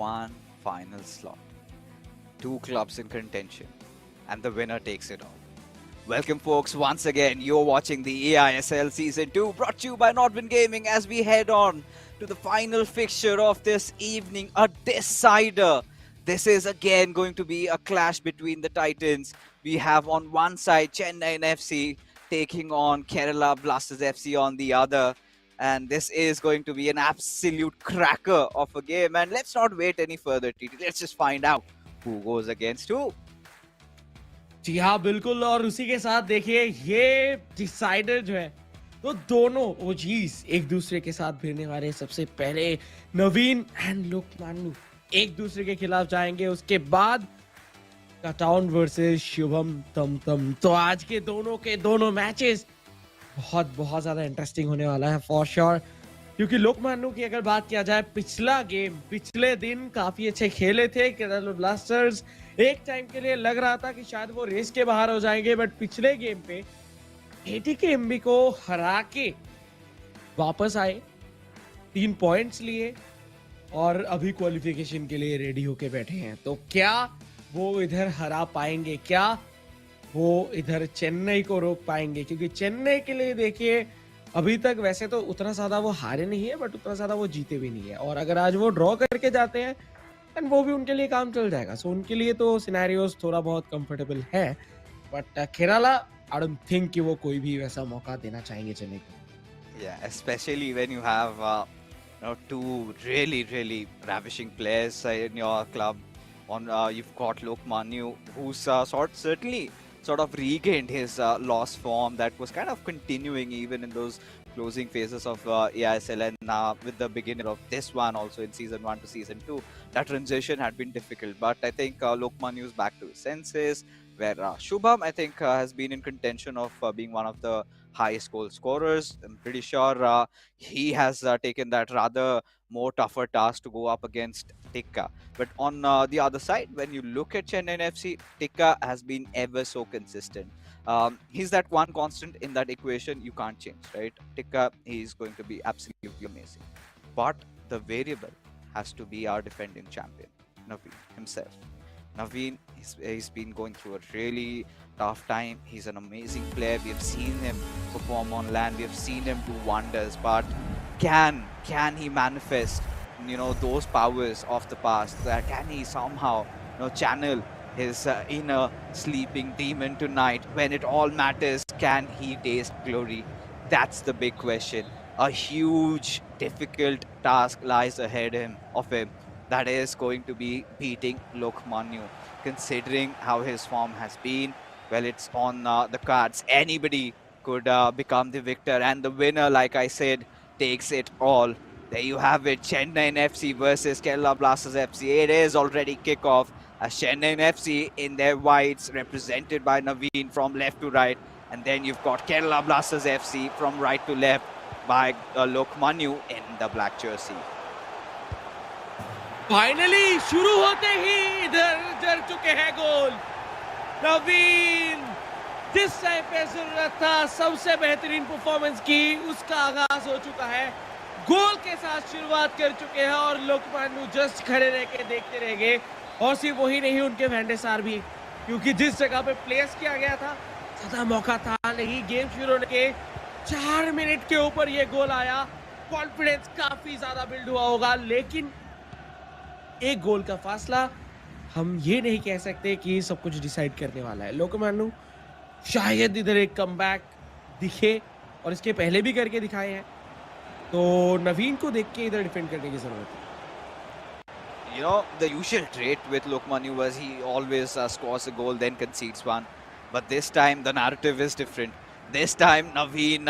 one final slot. Two clubs in contention, and the winner takes it all. Welcome, folks. Once again, you're watching the eISL Season 2, brought to you by Nodwin Gaming as we head on to the final fixture of this evening, a decider. This is again going to be a clash between the Titans. We have on one side Chennaiyin FC taking on Kerala Blasters FC on the other. And this is going to be an absolute cracker of a game. And let's not wait any further, TT. Let's just find out who goes against who. जी हाँ बिल्कुल। और उसी के साथ देखिए ये decider जो है तो दोनों ओजीज एक दूसरे के साथ भिड़ने वाले। सबसे पहले नवीन एंड लोकमान्यु एक दूसरे के खिलाफ जाएंगे, उसके बाद कटाउन वर्सेस शुभम तमतम। तो आज के दोनों मैचेस बहुत ज्यादा इंटरेस्टिंग होने वाला है फॉर श्योर, क्योंकि लोकमान्यु की अगर बात किया जाए पिछला गेम पिछले दिन काफी अच्छे खेले थे केरला ब्लास्टर्स। एक टाइम के लिए लग रहा था कि शायद वो रेस के बाहर हो जाएंगे, बट पिछले गेम पे एटीकेएमबी को हरा के वापस आए, 3 पॉइंट्स लिए और अभी क्वालिफिकेशन के लिए रेडी होके बैठे हैं। तो क्या वो इधर हरा पाएंगे, क्या वो इधर चेन्नई को रोक पाएंगे? क्योंकि चेन्नई के लिए देखिए अभी तक वैसे तो उतना ज्यादा वो हारे नहीं है, बट उतना ज्यादा वो जीते भी नहीं है। और अगर आज वो ड्रॉ करके जाते हैं एंड वो भी उनके लिए काम चल जाएगा। सो उनके लिए तो सिनेरियोस थोड़ा बहुत कंफर्टेबल है, but Kerala I don't think कि वो कोई भी वैसा मौका देना चाहेंगे चेन्नई को। Yeah, especially when you have two really ravishing players in your club. You've got Lokmanyu, who's certainly sort of regained his lost form that was kind of continuing even in those closing phases of eISL, and with the beginning of this one also in Season 1 to Season 2, that transition had been difficult. But I think Lokmanyu is back to his senses, where Shubham, I think, has been in contention of being one of the highest goal scorers. I'm pretty sure he has taken that rather more tougher task to go up against Tikka. But on the other side, when you look at Chennaiyin FC, Tikka has been ever so consistent. He's that one constant in that equation you can't change, right? Tikka, he's going to be absolutely amazing. But the variable has to be our defending champion, Naveen himself. Naveen, he's been going through a really tough time. He's an amazing player. We have seen him perform on land. We have seen him do wonders. But can he manifest, those powers of the past? Can he somehow, channel his inner sleeping demon tonight when it all matters? Can he taste glory? That's the big question. A huge, difficult task lies ahead of him. That is going to be beating Lokmanyu. Considering how his form has been, well, it's on the cards. Anybody could become the victor, and the winner, like I said, takes it all. There you have it, Chennaiyin FC versus Kerala Blasters FC. It is already kickoff as Chennaiyin FC in their whites, represented by Naveen from left to right. And then you've got Kerala Blasters FC from right to left by Lokmanyu in the black jersey. Finally शुरू होते ही इधर जड़ चुके हैं गोल। नवीन जिस time पे जरूरत था सबसे बेहतरीन परफॉर्मेंस की, उसका आगाज हो चुका है। गोल के साथ शुरुआत कर चुके हैं और लोकमान्यु जस्ट खड़े रह के देखते रह गए। और सिर्फ वही नहीं, उनके वैंडेसार भी, क्योंकि जिस जगह पे प्लेस किया गया था ज्यादा मौका था नहीं। गेम शुरू होने के 4 मिनट के ऊपर ये गोल आया। कॉन्फिडेंस काफी ज्यादा बिल्ड हुआ होगा, लेकिन एक गोल का फासला हम ये नहीं कह सकते कि सब कुछ डिसाइड करने वाला है। लोकमान्यु शायद इधर एक कमबैक दिखे, और इसके पहले भी करके दिखाए हैं, तो नवीन को देख के इधर डिफेंड करने की जरूरत है। The usual trait with Lokmanyu was he always scores a goal, then concedes one. But this time, the narrative is different. This time, Naveen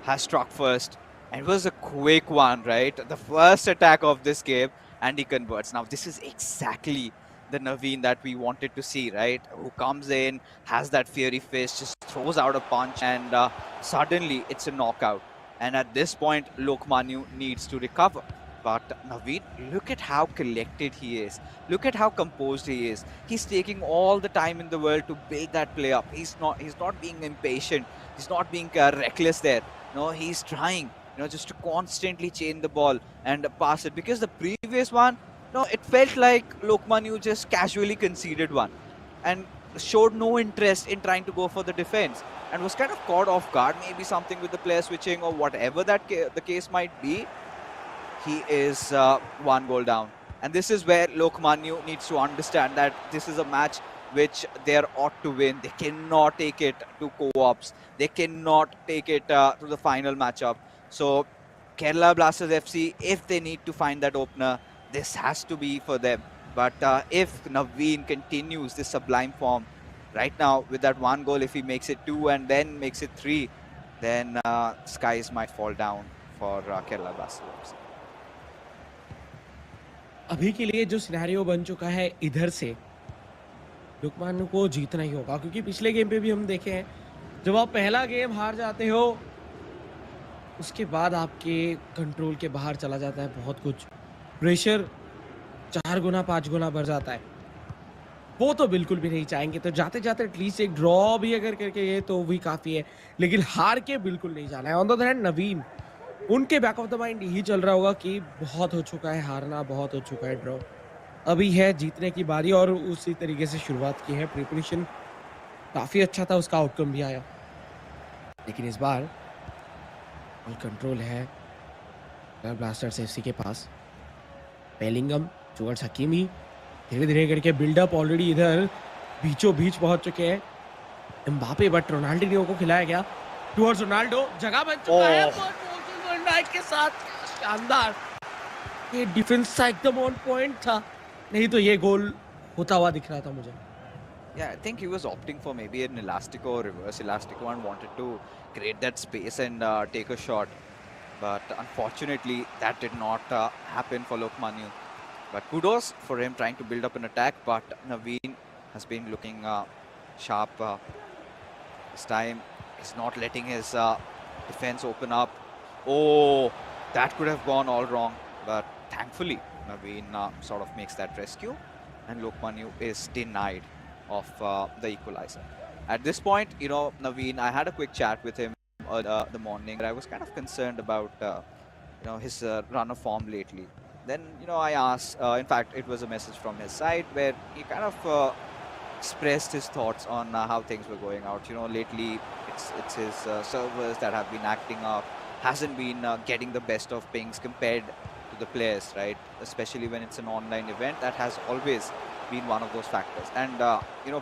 has struck first. And it was a quick one, right? The first attack of this game, and he converts. Now, this is exactly the Naveen that we wanted to see, right? Who comes in, has that fiery fist, just throws out a punch, and suddenly it's a knockout. And at this point, Lokmanyu needs to recover. But Naveen, look at how collected he is. Look at how composed he is. He's taking all the time in the world to build that play up. He's not being impatient. He's not being reckless there. No, he's trying, just to constantly chain the ball and pass it. Because the previous one, No, it felt like Lokman just casually conceded one and showed no interest in trying to go for the defense and was kind of caught off guard, maybe something with the player switching or whatever the case might be. He is one goal down. And this is where Lokman needs to understand that this is a match which they ought to win. They cannot take it to co-ops. They cannot take it to the final matchup. So Kerala Blasters FC, if they need to find that opener, this has to be for them. But if Naveen continues this sublime form right now with that one goal, if he makes it 2 and then makes it 3, then skies might fall down for Kerala Blasters FC. अभी के लिए जो scenario बन चुका है इधर से, लुकमान को जीतना ही होगा, क्योंकि पिछले गेम पे भी हम देखे हैं, जब आप पहला गेम हार जाते हो, उसके बाद आपके कंट्रोल के बाहर चला जाता है बहुत कुछ। प्रेशर 4 गुना 5 गुना बढ़ जाता है। वो तो बिल्कुल भी नहीं चाहेंगे, तो जाते-जाते एटलीस्ट एक ड्रॉ भी अगर करके गए तो भी काफ़ी है, लेकिन हार के बिल्कुल नहीं जाना है। ऑन द अदर हैंड नवीन, उनके बैक ऑफ द माइंड यही चल रहा होगा कि बहुत हो चुका है हारना, बहुत हो चुका है ड्रॉ। अभी है जीतने की बारी और उसी तरीके से शुरुआत की है। प्रिपरेशन काफ़ी अच्छा था, उसका आउटकम भी आया। लेकिन इस बार बॉल कंट्रोल है ब्लास्टर्स एफसी के पास। बेलिंगम टुवर्ड्स हकीमी, धीरे-धीरे करके बिल्डअप ऑलरेडी इधर बीचों-बीच पहुंच चुके हैं एम्बापे, बट रोनाल्डिनियो को खिलाया गया टुवर्ड्स रोनाल्डो। जगह बन चुका है पर नाइट के साथ। शानदार, ये डिफेंस था एकदम ऑन पॉइंट था, नहीं तो ये गोल होता हुआ दिख रहा था मुझे। Yeah, I think he was opting for maybe an elastico or reverse elastico and wanted to create that space and take a shot. But unfortunately, that did not happen for Lokman. But kudos for him trying to build up an attack. But Naveen has been looking sharp this time. He's not letting his defense open up. Oh, that could have gone all wrong. But thankfully, Naveen sort of makes that rescue. And Lokman is denied of the equalizer. At this point, Naveen, I had a quick chat with him the morning. I was kind of concerned about, his run of form lately. Then, I asked, in fact, it was a message from his side where he kind of expressed his thoughts on how things were going out. Lately, it's his servers that have been acting up, hasn't been getting the best of pings compared to the players, right? Especially when it's an online event, that has always been one of those factors. And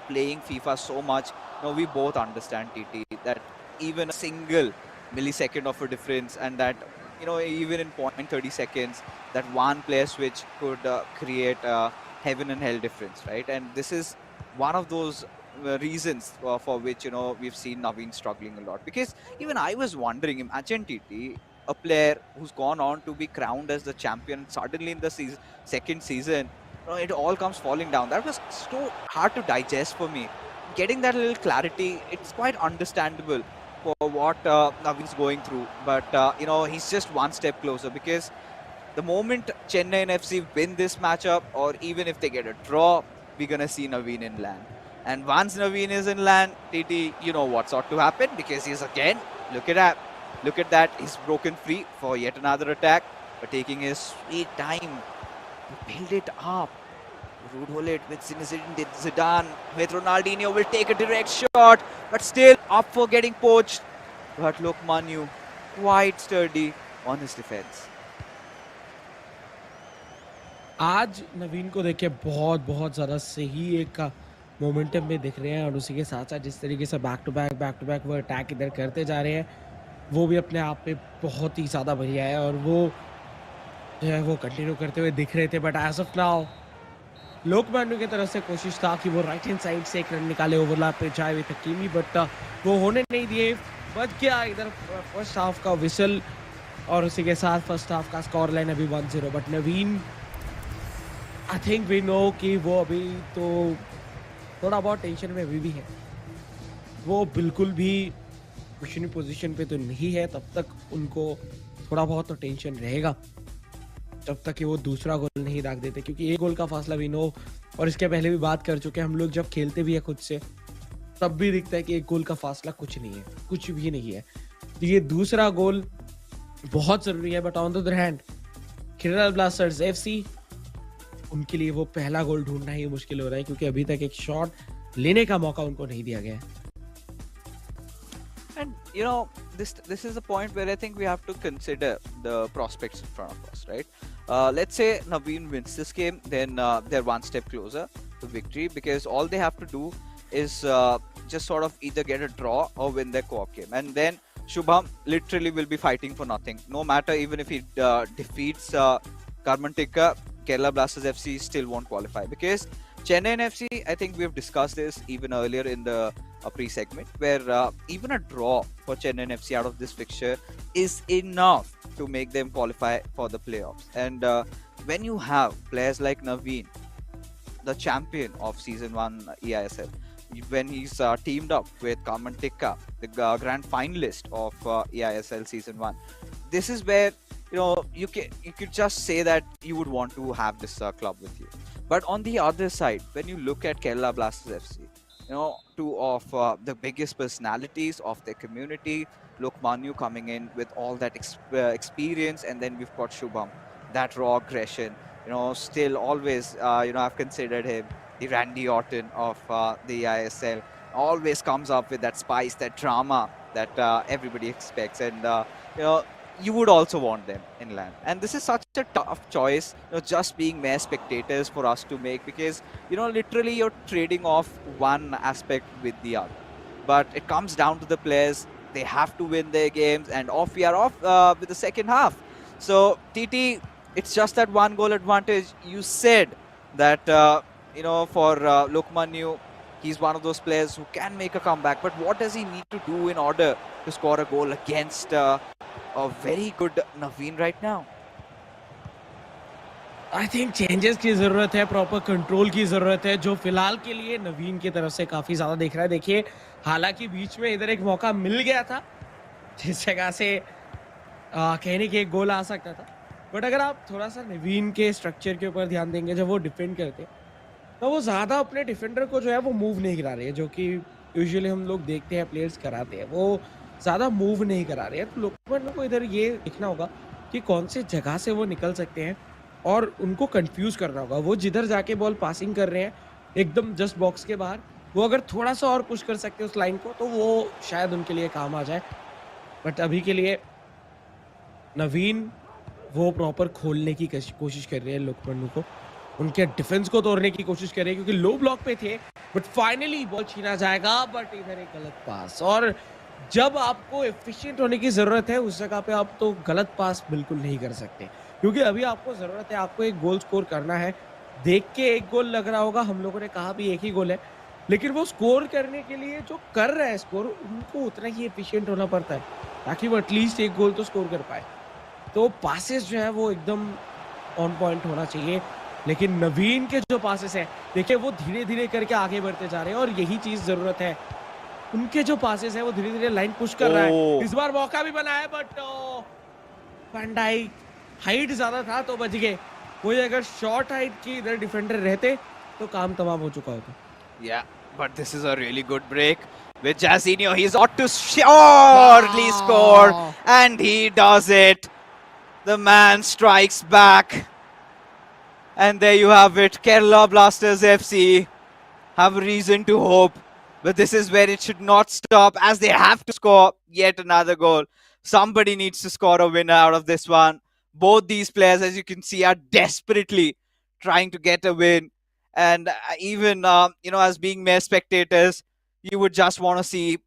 playing FIFA so much, we both understand, TT, that even a single millisecond of a difference, and that even in 0.30 seconds, that one player switch could create a heaven and hell difference, right? And this is one of those reasons for which we've seen Naveen struggling a lot. Because even I was wondering, imagine, TT, a player who's gone on to be crowned as the champion, suddenly in the second season, it all comes falling down. That was so hard to digest for me. Getting that little clarity, it's quite understandable for what Naveen's going through. But, he's just one step closer, because the moment Chennaiyin FC win this matchup, or even if they get a draw, we're going to see Naveen in land. And once Naveen is in land, TT, you know what's ought to happen, because he's again, look at that, he's broken free for yet another attack, but taking his sweet time to build it up. Rudholit with Zinedine Zidane, with Ronaldinho will take a direct shot, but still up for getting poached. But Lokman quite sturdy on his defense. आज नवीन को देख के बहुत ज़्यादा सही एक momentum में दिख रहे हैं, और उसी के साथ साथ जिस तरीके से बैक टू बैक वो अटैक इधर करते जा रहे हैं, वो भी अपने आप में बहुत ही ज़्यादा बढ़िया है, और वो जो है वो कंटिन्यू करते हुए दिख रहे थे। But as of now Lokmanya की तरफ से कोशिश था कि वो राइट हैंड साइड से एक रन निकाले ओवरलैप पे जाए विद हकीमी, बट वो होने नहीं दिए। बच गया इधर फर्स्ट हाफ का विसल, और उसी के साथ फर्स्ट हाफ का स्कोर लाइन अभी 1-0। But Naveen, I think we know कि वो अभी तो थोड़ा बहुत टेंशन में अभी भी है। वो बिल्कुल भी क्वेश्चन पोजीशन पे तो नहीं है, तब तक उनको थोड़ा बहुत तो टेंशन रहेगा, जब तक कि वो दूसरा गोल नहीं दाग देते, क्योंकि एक गोल का फासला भी नो, और इसके पहले भी बात कर चुके हैं हम लोग, जब खेलते भी है खुद से तब भी दिखता है कि एक गोल का फासला कुछ नहीं है, कुछ भी नहीं है। तो ये दूसरा गोल बहुत जरूरी है। But on the other hand, Kerala blasters FC उनके लिए वो पहला गोल ढूंढना ही मुश्किल हो रहा है क्योंकि अभी तक एक शॉट लेने का मौका उनको नहीं दिया गया है। And this is a point where I think we have to consider the prospects in front of us, right? Let's say Naveen wins this game, then they're one step closer to victory because all they have to do is just sort of either get a draw or win their co-op game, and then Shubham literally will be fighting for nothing. No matter even if he defeats Karmantika, Kerala Blasters FC still won't qualify because Chennaiyin FC. I think we've discussed this even earlier in the pre-segment, where even a draw for Chennaiyin FC out of this fixture is enough to make them qualify for the playoffs. And when you have players like Naveen, the champion of season 1 eISL, when he's teamed up with Kaman Tikka, the grand finalist of eISL season 1, this is where you could just say that you would want to have this club with you. But on the other side, when you look at Kerala Blasters FC, two of the biggest personalities of their community, Lokmanu coming in with all that experience, and then we've got Shubham, that raw aggression. Still always, I've considered him the Randy Orton of the ISL. Always comes up with that spice, that drama that everybody expects, and you know, you would also want them in land. And this is such a tough choice, just being mere spectators for us to make because literally you're trading off one aspect with the other. But it comes down to the players. They have to win their games, and off we are off with the second half. So TT, it's just that one goal advantage. You said that for Lokmanu, he's one of those players who can make a comeback. But what does he need to do in order to score a goal against a very good Naveen right now? I think changes की ज़रूरत है, proper control की ज़रूरत है, जो फिलहाल के लिए नवीन की तरफ से काफ़ी ज़्यादा दिख रहा है। देखिए, हालाँकि बीच में इधर एक मौका मिल गया था, जिस जगह से कहने की एक गोल आ सकता था। बट अगर आप थोड़ा-सा नवीन के स्ट्रक्चर के ऊपर ध्यान देंगे, जब वो डिफेंड करते हैं, तो वो ज़्यादा अपने डिफेंडर को जो है वो मूव नहीं करा रहे हैं, जो कि यूजुअली हम लोग देखते हैं प्लेयर्स कराते हैं। वो ज़्यादा मूव नहीं करा रहे हैं, तो लोगों को इधर ये देखना होगा कि कौन से जगह से वो निकल सकते हैं और उनको कंफ्यूज करना होगा। वो जिधर जाके बॉल पासिंग कर रहे हैं, एकदम जस्ट बॉक्स के बाहर, वो अगर थोड़ा-सा और पुश कर सकते हैं उस लाइन को, तो वो शायद उनके लिए काम आ जाए। बट अभी के लिए नवीन वो प्रॉपर खोलने की कोशिश कर रहे हैं लोकमन्नू को, उनके डिफेंस को तोड़ने की कोशिश कर रहे हैं क्योंकि लो ब्लॉक पे थे। बट फाइनली बॉल छीना जाएगा, बट इधर एक गलत पास। और जब आपको एफिशिएंट होने की ज़रूरत है, उस जगह पे आप तो गलत पास बिल्कुल नहीं कर सकते क्योंकि अभी आपको ज़रूरत है, आपको एक गोल स्कोर करना है। देख के एक गोल लग रहा होगा, हम लोगों ने कहा भी एक ही गोल है, लेकिन वो स्कोर करने के लिए जो कर रहा है स्कोर, उनको उतना ही एफिशिएंट होना पड़ता है ताकि वो एटलीस्ट एक गोल तो स्कोर कर पाए। तो पासेस जो है वो एकदम ऑन पॉइंट होना चाहिए, लेकिन नवीन के जो पासेस हैं, देखिए वो धीरे-धीरे करके आगे बढ़ते जा रहे हैं और यही चीज़ ज़रूरत है। उनके जो पासेस हैं वो धीरे-धीरे लाइन पुश कर रहा है। Oh, इस बार मौका भी बना है, बट वैन डाइक हाइट ज़्यादा था तो बच गए। वही अगर शॉर्ट हाइट की इधर डिफेंडर रहते तो काम तमाम हो चुका होता। yeah, but this is a really good break with Jairzinho. He's ought to surely score, वाह! and he does it. The man strikes back, and there you have it. Kerala Blasters FC have reason to hope, but this is where it should not stop as they have to score yet another goal. Somebody needs to score a winner out of this one. Both these players, as you can see, are desperately trying to get a win. And even, as being mere spectators, you would just want to see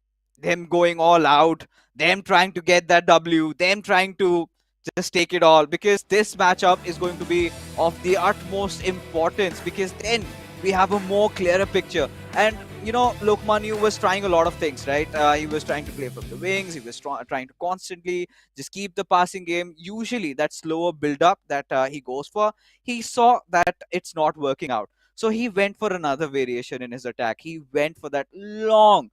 them going all out, them trying to get that W, them trying to just take it all because this matchup is going to be of the utmost importance because then we have a more clearer picture. And Lokmanu was trying a lot of things, right? He was trying to play from the wings. He was trying to constantly just keep the passing game. Usually, that slower build-up that he goes for, he saw that it's not working out. So he went for another variation in his attack. He went for that long,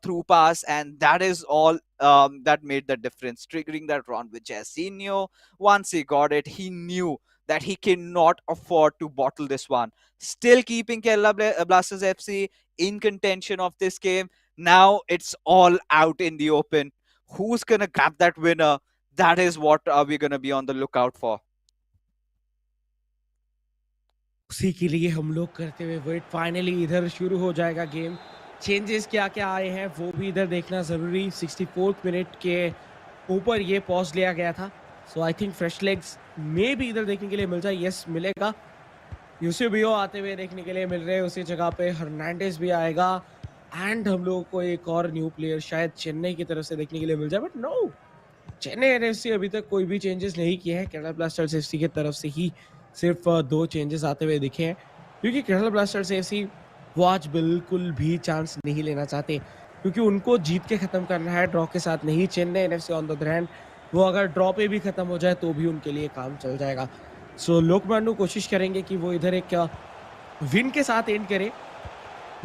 through pass, and that is all that made the difference, triggering that run with Jairzinho. Once he got it, he knew that he cannot afford to bottle this one. Still keeping Kerala Blasters FC in contention of this game. Now it's all out in the open. Who's going to grab that winner? That is what we're going to be on the lookout for. उसी के लिए हम लोग करते हुए wait. Finally इधर शुरू हो जाएगा गेम। चेंजेस क्या क्या आए हैं वो भी इधर देखना ज़रूरी। 64th मिनट के ऊपर ये पॉज लिया गया था। सो आई थिंक फ्रेश लेग्स में भी इधर देखने के लिए मिल जाए। यस, मिलेगा। यूसेबियो आते हुए देखने के लिए मिल रहे हैं। उसी जगह पे हर्नांडेज भी आएगा एंड हम लोगों को एक और न्यू प्लेयर शायद चेन्नई की तरफ से देखने के लिए मिल जाए, बट नो, चेन्नई एनएफसी अभी तक कोई भी चेंजेस नहीं किए हैं। केरला ब्लास्टर्स एफसी की तरफ से ही सिर्फ 2 चेंजेस आते हुए दिखे हैं, क्योंकि केरला ब्लास्टर्स एफसी वो आज बिल्कुल भी चांस नहीं लेना चाहते, क्योंकि उनको जीत के खत्म करना है, ड्रॉ के साथ नहीं। Chennai NFC on the other hand, वो अगर ड्रॉ पे भी खत्म हो जाए तो भी उनके लिए काम चल जाएगा। सो लोकमान्य कोशिश करेंगे कि वो इधर एक विन के साथ एंड करे,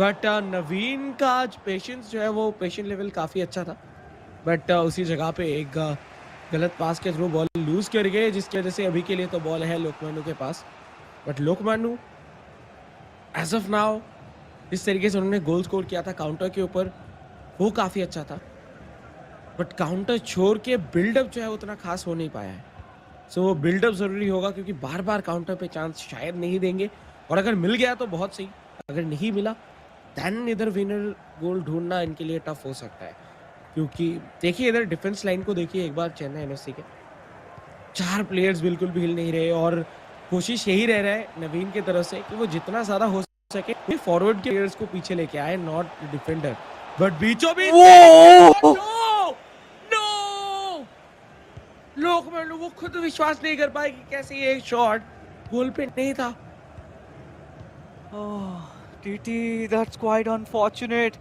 बट नवीन का आज पेशेंस जो है वो पेशेंट लेवल काफी अच्छा था, बट उसी जगह पे एक गलत पास के थ्रू बॉल लूज कर गए, जिसकी वजह से अभी के लिए तो बॉल है लोकमान्य के पास। But Lokmanya as of now जिस तरीके से उन्होंने गोल स्कोर किया था काउंटर के ऊपर, वो काफी अच्छा था, बट काउंटर छोड़ के बिल्डअप जो है उतना खास हो नहीं पाया है। सो वो बिल्डअप जरूरी होगा, क्योंकि बार बार काउंटर पे चांस शायद नहीं देंगे, और अगर मिल गया तो बहुत सही, अगर नहीं मिला देन इधर विनर गोल ढूंढना इनके लिए टफ हो सकता है। क्योंकि देखिए इधर डिफेंस लाइन को देखिए एक बार, चेन्नई एनएफसी के 4 प्लेयर्स बिल्कुल भी हिल नहीं रहे, और कोशिश यही रह रहा है नवीन की तरफ से कि वो जितना ज्यादा हो सके फॉरवर्ड के प्लेयर्स को पीछे लेके आए, नॉट डिफेंडर। बट बीचों बीच Whoa! नो नो, लोकमान्य वो खुद विश्वास नहीं कर पाए कि कैसे ये शॉट गोल पे नहीं था। Oh, TT, that's quite unfortunate.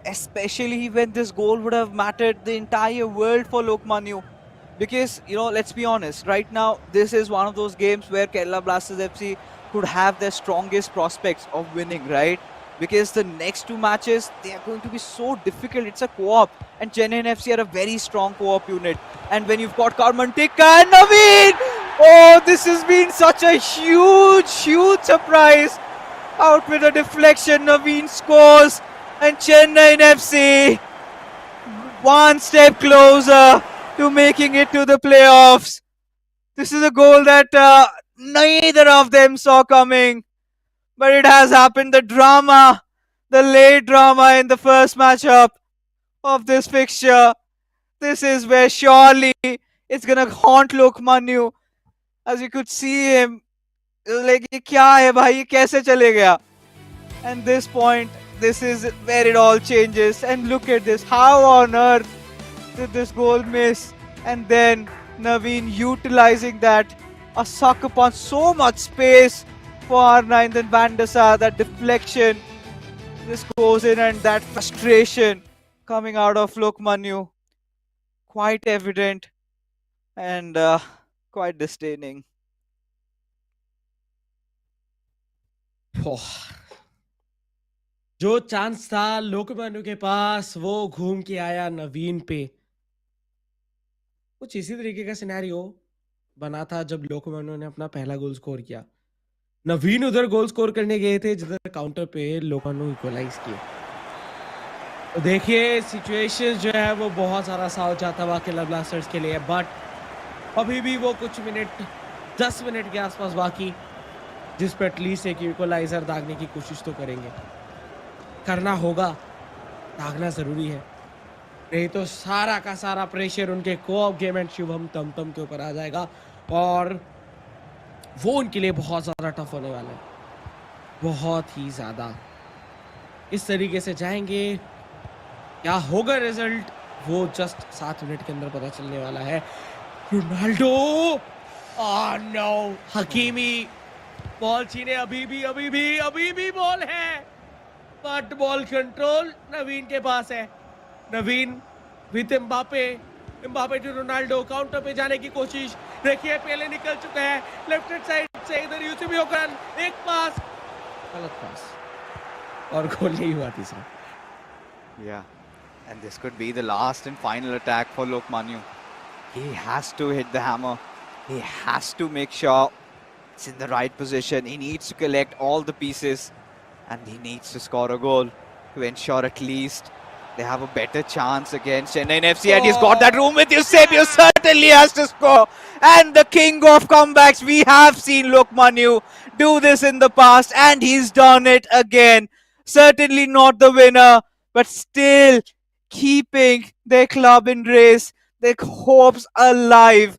Especially when this goal would have mattered the entire world for Lokmanu. Because, let's be honest, right now, this is one of those games where Kerala Blasters FC could have their strongest prospects of winning, right? Because the next 2 matches, they are going to be so difficult. It's a co-op. And Chennaiyin FC are a very strong co-op unit. And when you've got Karmantika and Naveen, oh, this has been such a huge, huge surprise. Out with a deflection, Naveen scores. And Chennaiyin FC, one step closer to making it to the playoffs. This is a goal that neither of them saw coming, but it has happened. The drama, the late drama in the first matchup of this fixture. This is where surely it's gonna haunt Lokmanu. As you could see him, like, ये क्या है भाई, ये कैसे चले गया? And this point, this is where it all changes. And look at this. How on earth did this goal miss? And then Naveen utilizing that. A sucker punch, so much space for R9. Then Van der Sar, that deflection. This goes in, and that frustration coming out of Lokmanu. Quite evident and quite disdaining. जो chance था लोकमान्य के पास, वो घूम के आया नवीन पे। कुछ इसी तरीके का सिनेरियो बना था जब लोकमान्य ने अपना पहला गोल स्कोर किया। नवीन उधर गोल स्कोर करने गए थे जिधर काउंटर पे लोकमान्य इक्वलाइज किए। तो देखिए सिचुएशन जो है वो बहुत सारा सा हो जाता हुआ केरला ब्लास्टर्स के लिए, बट अभी भी वो कुछ मिनट, 10 मिनट के आसपास बाकी, जिस पे एटलीस्ट एक इक्वलाइजर दागने की कोशिश तो करेंगे, करना होगा, दागना जरूरी है, नहीं तो सारा का सारा प्रेशर उनके कोऑप गेम एंड शुभम तमतम के ऊपर आ जाएगा, और वो उनके लिए बहुत ज्यादा टफ होने वाला है, बहुत ही ज्यादा। इस तरीके से जाएंगे, क्या होगा रिजल्ट वो जस्ट 7 मिनट के अंदर पता चलने वाला है। रोनाल्डो, नो, हकीमी बॉल छीने, अभी भी बॉल है, बट बॉल कंट्रोल नवीन के पास है। Naveen with Mbappe to Ronaldo, counter पे जाने की कोशिश, देखिए पहले निकल चुका है लेफ्ट हैंड साइड से, इधर यूसेबियो का एक पास, गलत पास, और गोल नहीं हुआ तीसरा। Yeah, and this could be the last and final attack for Lokmanu. He has to hit the hammer. He has to make sure it's in the right position. He needs to collect all the pieces, and he needs to score a goal to ensure at least they have a better chance against Chennaiyin FC. And he's got that room with Eusebio. Certainly has to score. And the king of comebacks, we have seen Lokmanu do this in the past, and he's done it again. Certainly not the winner, but still keeping their club in race, their hopes alive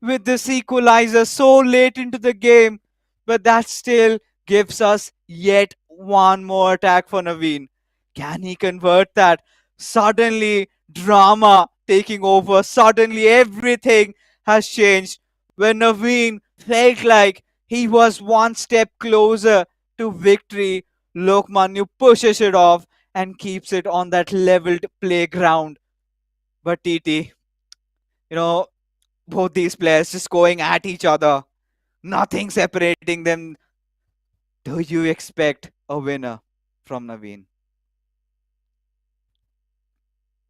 with this equalizer so late into the game. But that still gives us yet one more attack for Naveen. Can he convert that? Suddenly, drama taking over. Suddenly, everything has changed. When Naveen felt like he was one step closer to victory, Lokmanu pushes it off and keeps it on that leveled playground. But TT, you know, both these players just going at each other, nothing separating them. Do you expect a winner from Naveen?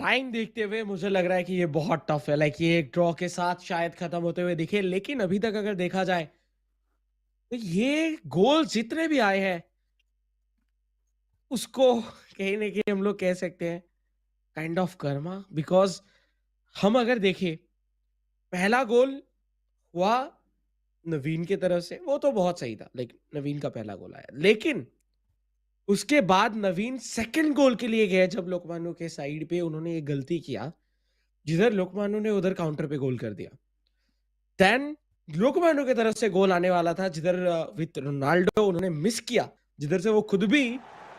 Time देखते हुए मुझे लग रहा है कि ये बहुत tough है, लाइक ये एक ड्रॉ के साथ शायद खत्म होते हुए दिखे, लेकिन अभी तक अगर देखा जाए तो ये गोल जितने भी आए हैं उसको कहीं ना कहीं हम लोग कह सकते हैं काइंड ऑफ कर्मा, बिकॉज हम अगर देखें पहला गोल हुआ नवीन की तरफ से, वो तो बहुत सही था, लाइक नवीन का पहला गोल आया, लेकिन उसके बाद नवीन सेकंड गोल के लिए गए जब लोकमान्य के साइड पे उन्होंने ये गलती किया, जिधर लोकमान्य ने उधर काउंटर पे गोल कर दिया। देन लोकमान्य की तरफ से गोल आने वाला था जिधर विथ रोनाल्डो उन्होंने मिस किया, जिधर से वो खुद भी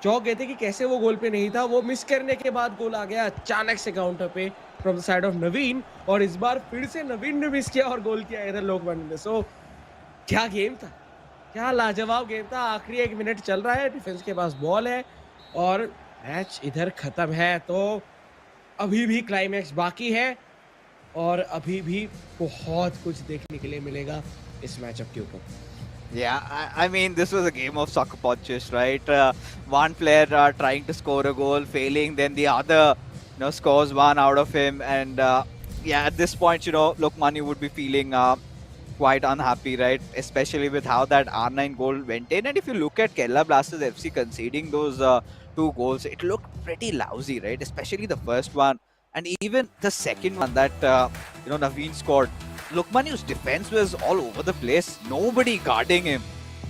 चौंक गए थे कि कैसे वो गोल पे नहीं था। वो मिस करने के बाद गोल आ गया अचानक से काउंटर पे फ्रॉम द साइड ऑफ नवीन, और इस बार फिर से नवीन ने मिस किया और गोल किया इधर लोकमान्य ने। सो क्या गेम था, क्या लाजवाब गेम था। आखिरी 1 मिनट चल रहा है, डिफेंस के पास बॉल है और मैच इधर खत्म है। तो अभी भी क्लाइमैक्स बाकी है और अभी भी बहुत कुछ देखने के लिए मिलेगा इस मैचअप के ऊपर। Yeah, I mean, this was a game of soccer punches, right? One player trying to score a goal, failing, then the other, scores one out of him. And yeah, at this point, Lokmani would be feeling quite unhappy, right? Especially with how that R9 goal went in. And if you look at Kerala Blasters FC conceding those two goals, it looked pretty lousy, right? Especially the first one. And even the second one that, Naveen scored. Lukmani's defense was all over the place. Nobody guarding him.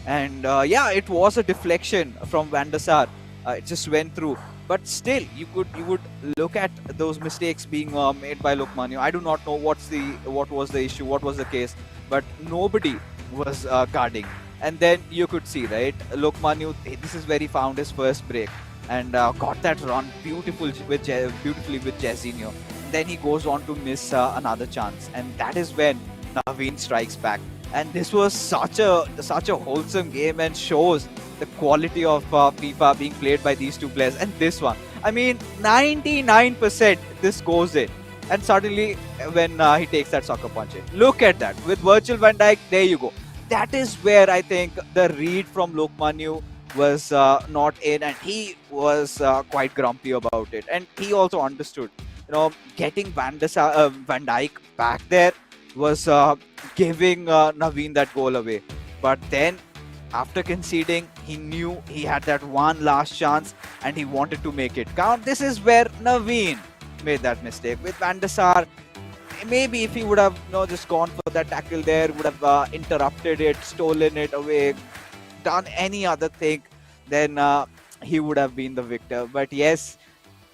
And yeah, it was a deflection from Van der Sar. It just went through. But still, you would look at those mistakes being made by Lokmanu. I do not know what was the issue, what was the case, but nobody was guarding. And then you could see, right, Lokmanu, this is where he found his first break and got that run beautifully with Jairzinho. Then he goes on to miss another chance, and that is when Naveen strikes back. And this was such a wholesome game and shows the quality of FIFA being played by these two players. And this one, I mean, 99% this goes in. And suddenly, when he takes that soccer punch in, look at that. With Virgil van Dijk, there you go. That is where I think the read from Lokmanu was not in, and he was quite grumpy about it. And he also understood, getting Van Dijk back there was giving Naveen that goal away. But then, after conceding, he knew he had that one last chance and he wanted to make it count. This is where Naveen made that mistake. With Van der Sar, maybe if he would have just gone for that tackle there, would have interrupted it, stolen it away, done any other thing, then he would have been the victor. But yes,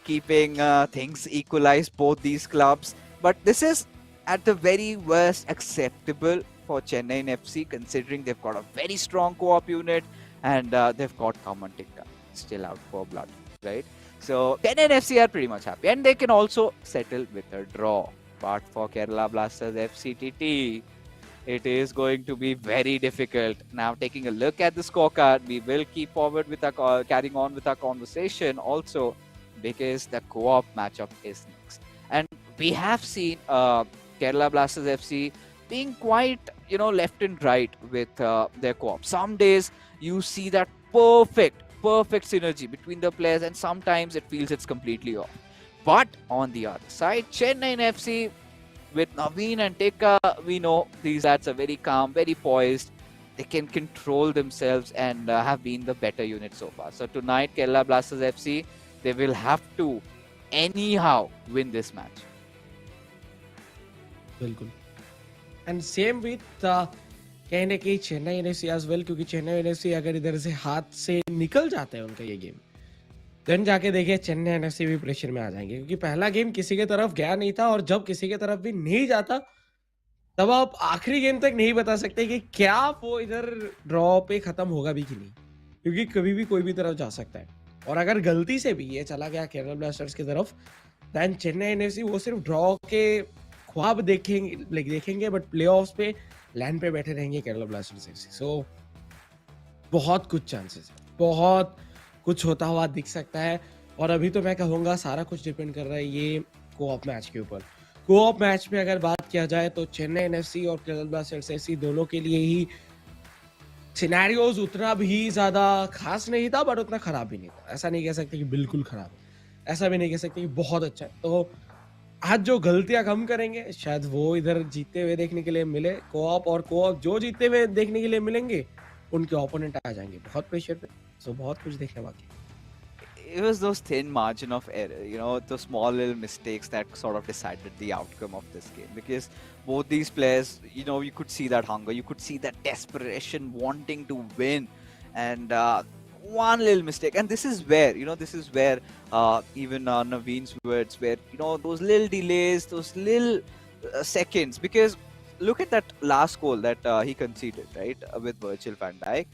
keeping things equalized both these clubs. But this is at the very worst acceptable for Chennaiyin FC, considering they've got a very strong co-op unit and they've got Kamantika still out for blood, right? So Chennaiyin FC are pretty much happy and they can also settle with a draw. But for Kerala Blasters FCTT, it is going to be very difficult. Now, taking a look at the scorecard, we will keep forward with our carrying on with our conversation also, because the co-op matchup is next. And we have seen Kerala Blasters FC being quite, left and right with their co-op. Some days you see that perfect synergy between the players, and sometimes it feels it's completely off. But on the other side, Chennaiyin FC with Naveen and Teka, we know these lads are very calm, very poised. They can control themselves and have been the better unit so far. So tonight, Kerala Blasters FC, they will have to anyhow win this match. बिल्कुल। And same with कहीं ना कहीं Chennai NFC as well, क्योंकि Chennai NFC अगर इधर से हाथ से निकल जाता है उनका ये गेम, देन जाके देखिए चेन्नई एनएफसी भी प्रेशर में आ जाएंगे, क्योंकि पहला गेम किसी के तरफ गया नहीं था, और जब किसी के तरफ भी नहीं जाता तब आप आखिरी गेम तक नहीं बता सकते कि क्या वो इधर ड्रॉ पे खत्म होगा भी कि नहीं, क्योंकि कभी भी कोई भी तरफ जा सकता है। और अगर गलती से भी ये चला गया केरला ब्लास्टर्स की तरफ, देन चेन्नई एनएफसी वो सिर्फ ड्रॉ के ख्वाब देखेंगे, देखेंगे, बट प्लेऑफ्स पे लैंड पे बैठे रहेंगे केरला ब्लास्टर्स एफसी। सो बहुत कुछ चांसेस है, बहुत कुछ होता हुआ दिख सकता है। और अभी तो मैं कहूँगा सारा कुछ डिपेंड कर रहा है ये कोऑप मैच के ऊपर। कोऑप मैच में अगर बात किया जाए तो चेन्नई एनएफसी और केरला ब्लास्टर्स एफसी दोनों के लिए ही सिनेरियोज उतना भी ज़्यादा खास नहीं था, बट उतना खराब भी नहीं था। ऐसा नहीं कह सकते कि बिल्कुल खराब है, ऐसा भी नहीं कह सकते कि बहुत अच्छा है। तो आज जो गलतियां कम करेंगे शायद वो इधर जीतते हुए देखने के लिए मिले कोऑप, और कोऑप जो जीतते हुए देखने के लिए मिलेंगे उनके ओपोनेंट आ जाएंगे बहुत प्रेशर पे। सो बहुत कुछ देखने बाकी है। It was those thin margin of error, those small little mistakes that sort of decided the outcome of this game. Because both these players, you could see that hunger, you could see that desperation, wanting to win, and one little mistake. And this is where even Naveen's words, where those little delays, those little seconds. Because look at that last goal that he conceded, right, with Virgil van Dijk.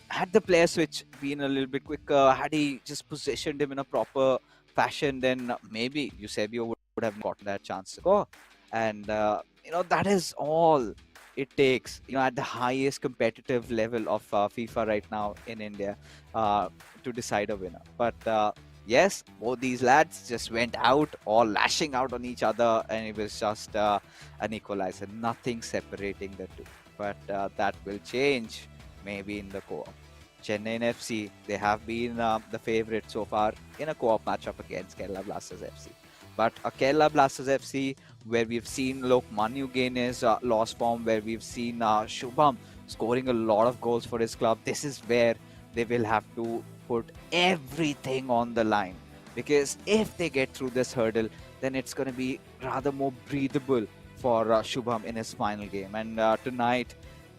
Had the player switch been a little bit quicker, had he just positioned him in a proper fashion, then maybe Eusebio would have gotten that chance to score. And that is all it takes. At the highest competitive level of FIFA right now in India, to decide a winner. But yes, both these lads just went out, all lashing out on each other, and it was just an equalizer, nothing separating the two. But that will change maybe in the co-op. Chennaiyin FC, they have been the favorite so far in a co-op matchup against Kerala Blasters FC. But a Kerala Blasters FC where we've seen Lokmanu gain his lost form, where we've seen Shubham scoring a lot of goals for his club, this is where they will have to put everything on the line. Because if they get through this hurdle, then it's going to be rather more breathable for Shubham in his final game. And tonight,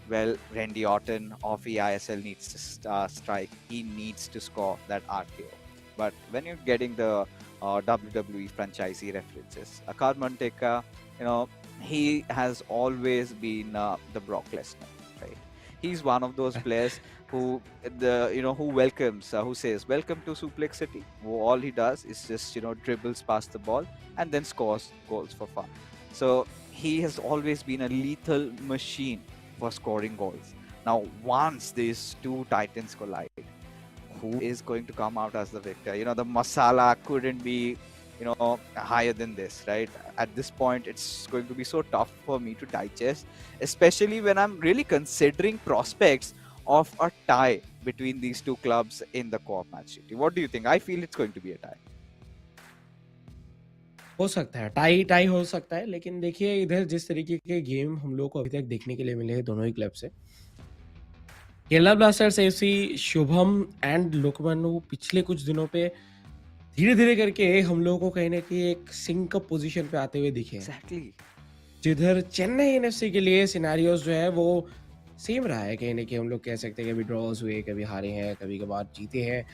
well, Randy Orton of eISL needs to strike. He needs to score that RKO. But when you're getting the WWE franchisee references, Akad Monteka, he has always been the Brock Lesnar, right? He's one of those players who who welcomes, who says, "Welcome to Suplex City." All he does is just dribbles past the ball and then scores goals for fun. So he has always been a lethal machine for scoring goals. Now, once these two titans collide, who is going to come out as the victor? The masala couldn't be, higher than this, right? At this point, it's going to be so tough for me to digest, especially when I'm really considering prospects of a tie between these two clubs in the co-op match. What do you think? I feel it's going to be a tie. हो सकता है tie tie हो सकता है, लेकिन देखिए इधर जिस तरीके के गेम हम लोग को अभी तक देखने के लिए मिले हैं दोनों ही क्लब से, Kerala blasters FC, Shubham and Lokmanya पिछले कुछ दिनों पे धीरे धीरे करके हम लोगों को कहीं ना कहीं एक सिंक अप पोजीशन पे आते हुए दिखे हैं। Exactly. जिधर चेन्नई एनएफसी के लिए सिनेरियोज जो है वो सेम रहा है, कहीं ना कहीं हम लोग कह सकते हैं कभी ड्रॉज हुए, कभी हारे हैं, कभी कभार जीते हैं।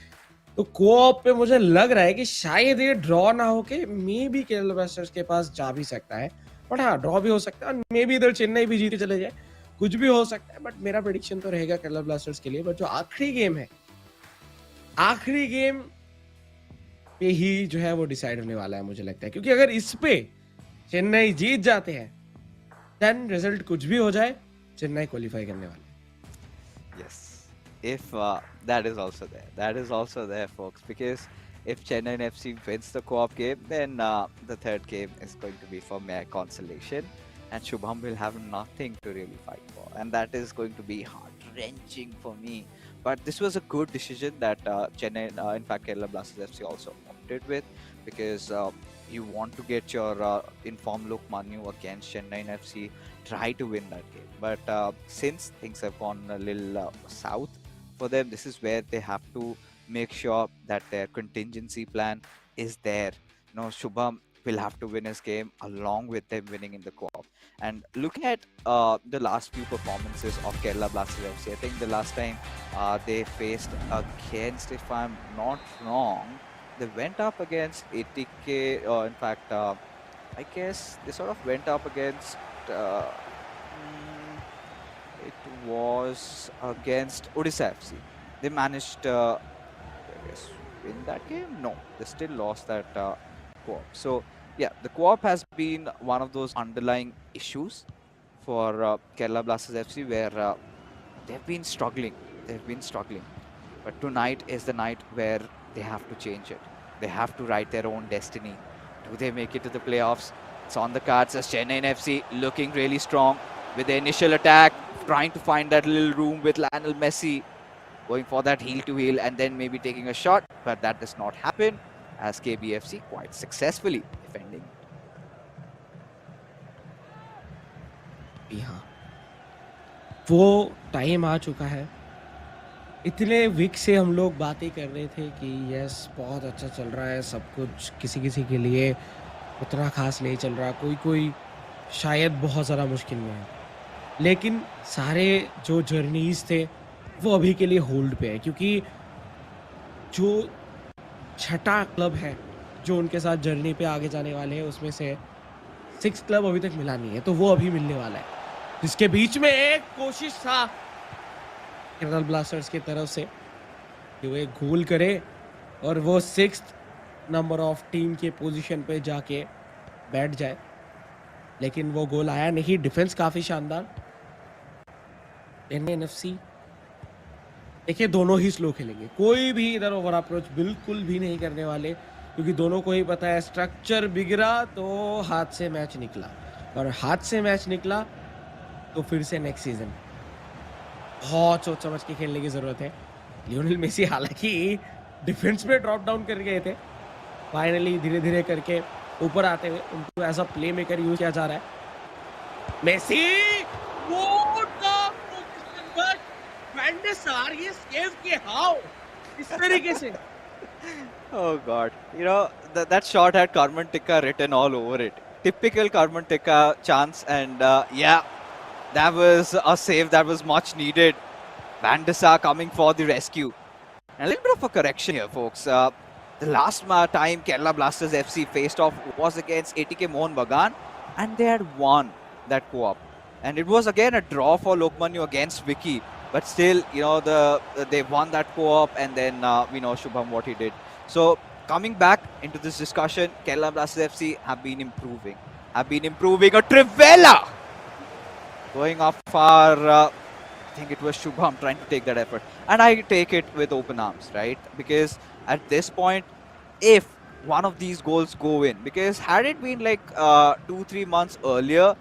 तो कोऑप पे मुझे लग रहा है कि शायद ये ड्रॉ ना होके मे बी केरला ब्लास्टर्स के पास जा भी सकता है, बट हाँ ड्रॉ भी हो सकता है, मे बी इधर चेन्नई भी जीत के चले जाए, कुछ भी हो सकता है। बट मेरा प्रेडिक्शन तो रहेगा केरला ब्लास्टर्स के लिए। बट जो आखिरी गेम है, आखिरी गेम पे ही जो है वो डिसाइड होने वाला है मुझे लगता है, क्योंकि अगर इस पे चेन्नई जीत जाते हैं देन रिजल्ट कुछ भी हो जाए चेन्नई क्वालिफाई करने वाले हैं। Yes, if that is also there. That is also there, folks. Because if Chennai FC wins the co-op game, then the third game is going to be for mere consolation, and Shubham will have nothing to really fight for, and that is going to be heart-wrenching for me. But this was a good decision that Chennai, in fact, Kerala Blasters FC also opted with, because you want to get your informed look Manu against Chennai FC, try to win that game. But since things have gone a little south for them, this is where they have to make sure that their contingency plan is there. Shubham will have to win his game along with them winning in the co-op. And looking at the last few performances of Kerala Blasters FC, I think the last time they faced against, if I'm not wrong, they went up against ATK. In fact, I guess they sort of went up against. It was against Odisha FC. They managed, I guess, win that game. No, they still lost that co-op. So yeah, the co-op has been one of those underlying issues for Kerala Blasters FC where they've been struggling. They've been struggling. But tonight is the night where they have to change it. They have to write their own destiny. Do they make it to the playoffs? It's on the cards as Chennaiyin FC looking really strong with the initial attack, trying to find that little room with Lionel Messi, going for that heel to heel and then maybe taking a shot. But that does not happen as KBFC quite successfully defending. हाँ, वो time आ चुका है। इतने week से हम लोग बातें कर रहे थे कि यस बहुत अच्छा चल रहा है सब कुछ, किसी-किसी के लिए उतना ख़ास नहीं चल रहा, कोई-कोई शायद बहुत ज़्यादा मुश्किल में है। लेकिन सारे जो जर्नीज़ थे, वो अभी के लिए होल्ड पे है क्योंकि जो छठा क्लब है, जो उनके साथ जर्नी पे आगे जाने वाले हैं, उसमें से 6 क्लब अभी तक मिला नहीं है, तो वो अभी मिलने वाला है। जिसके बीच में एक कोशिश था केरल ब्लास्टर्स की तरफ से कि वो एक गोल करे और वो 6th नंबर ऑफ टीम के पोजीशन पे जाके बैठ जाए, लेकिन वो गोल आया नहीं। डिफेंस काफ़ी शानदार। चेन्नई एफसी देखिए दोनों ही स्लो खेलेंगे, कोई भी इधर ओवर अप्रोच बिल्कुल भी नहीं करने वाले क्योंकि दोनों को ही पता है स्ट्रक्चर बिगड़ा तो हाथ से मैच निकला, और हाथ से मैच निकला तो फिर से नेक्स्ट सीजन बहुत सोच समझ के खेलने की ज़रूरत है। लियोनेल मेसी हालांकि डिफेंस में ड्रॉप डाउन कर गए थे, फाइनली धीरे-धीरे करके ऊपर आते हुए उनको as a playmaker use किया जा रहा है। मेसी ये सेव के हाउ इस तरीके से। Oh God, you know, that shot had Carmen Tikka written all over it. Typical Carmen Tikka chance, and yeah, that was a save that was much needed. Van de Sar coming for the rescue. And a little bit of a correction here, folks. The last time Kerala Blasters FC faced off was against ATK Mohun Bagan, and they had won that co-op. And it was again a draw for Lokmanu against Vicky. But still, you know, they won that co-op, and then we know Shubham what he did. So coming back into this discussion, Kerala Blasters FC have been improving. A Trivela going off far. I think it was Shubham trying to take that effort, and I take it with open arms, right? Because at this point, if one of these goals go in, because had it been like 2-3 months earlier,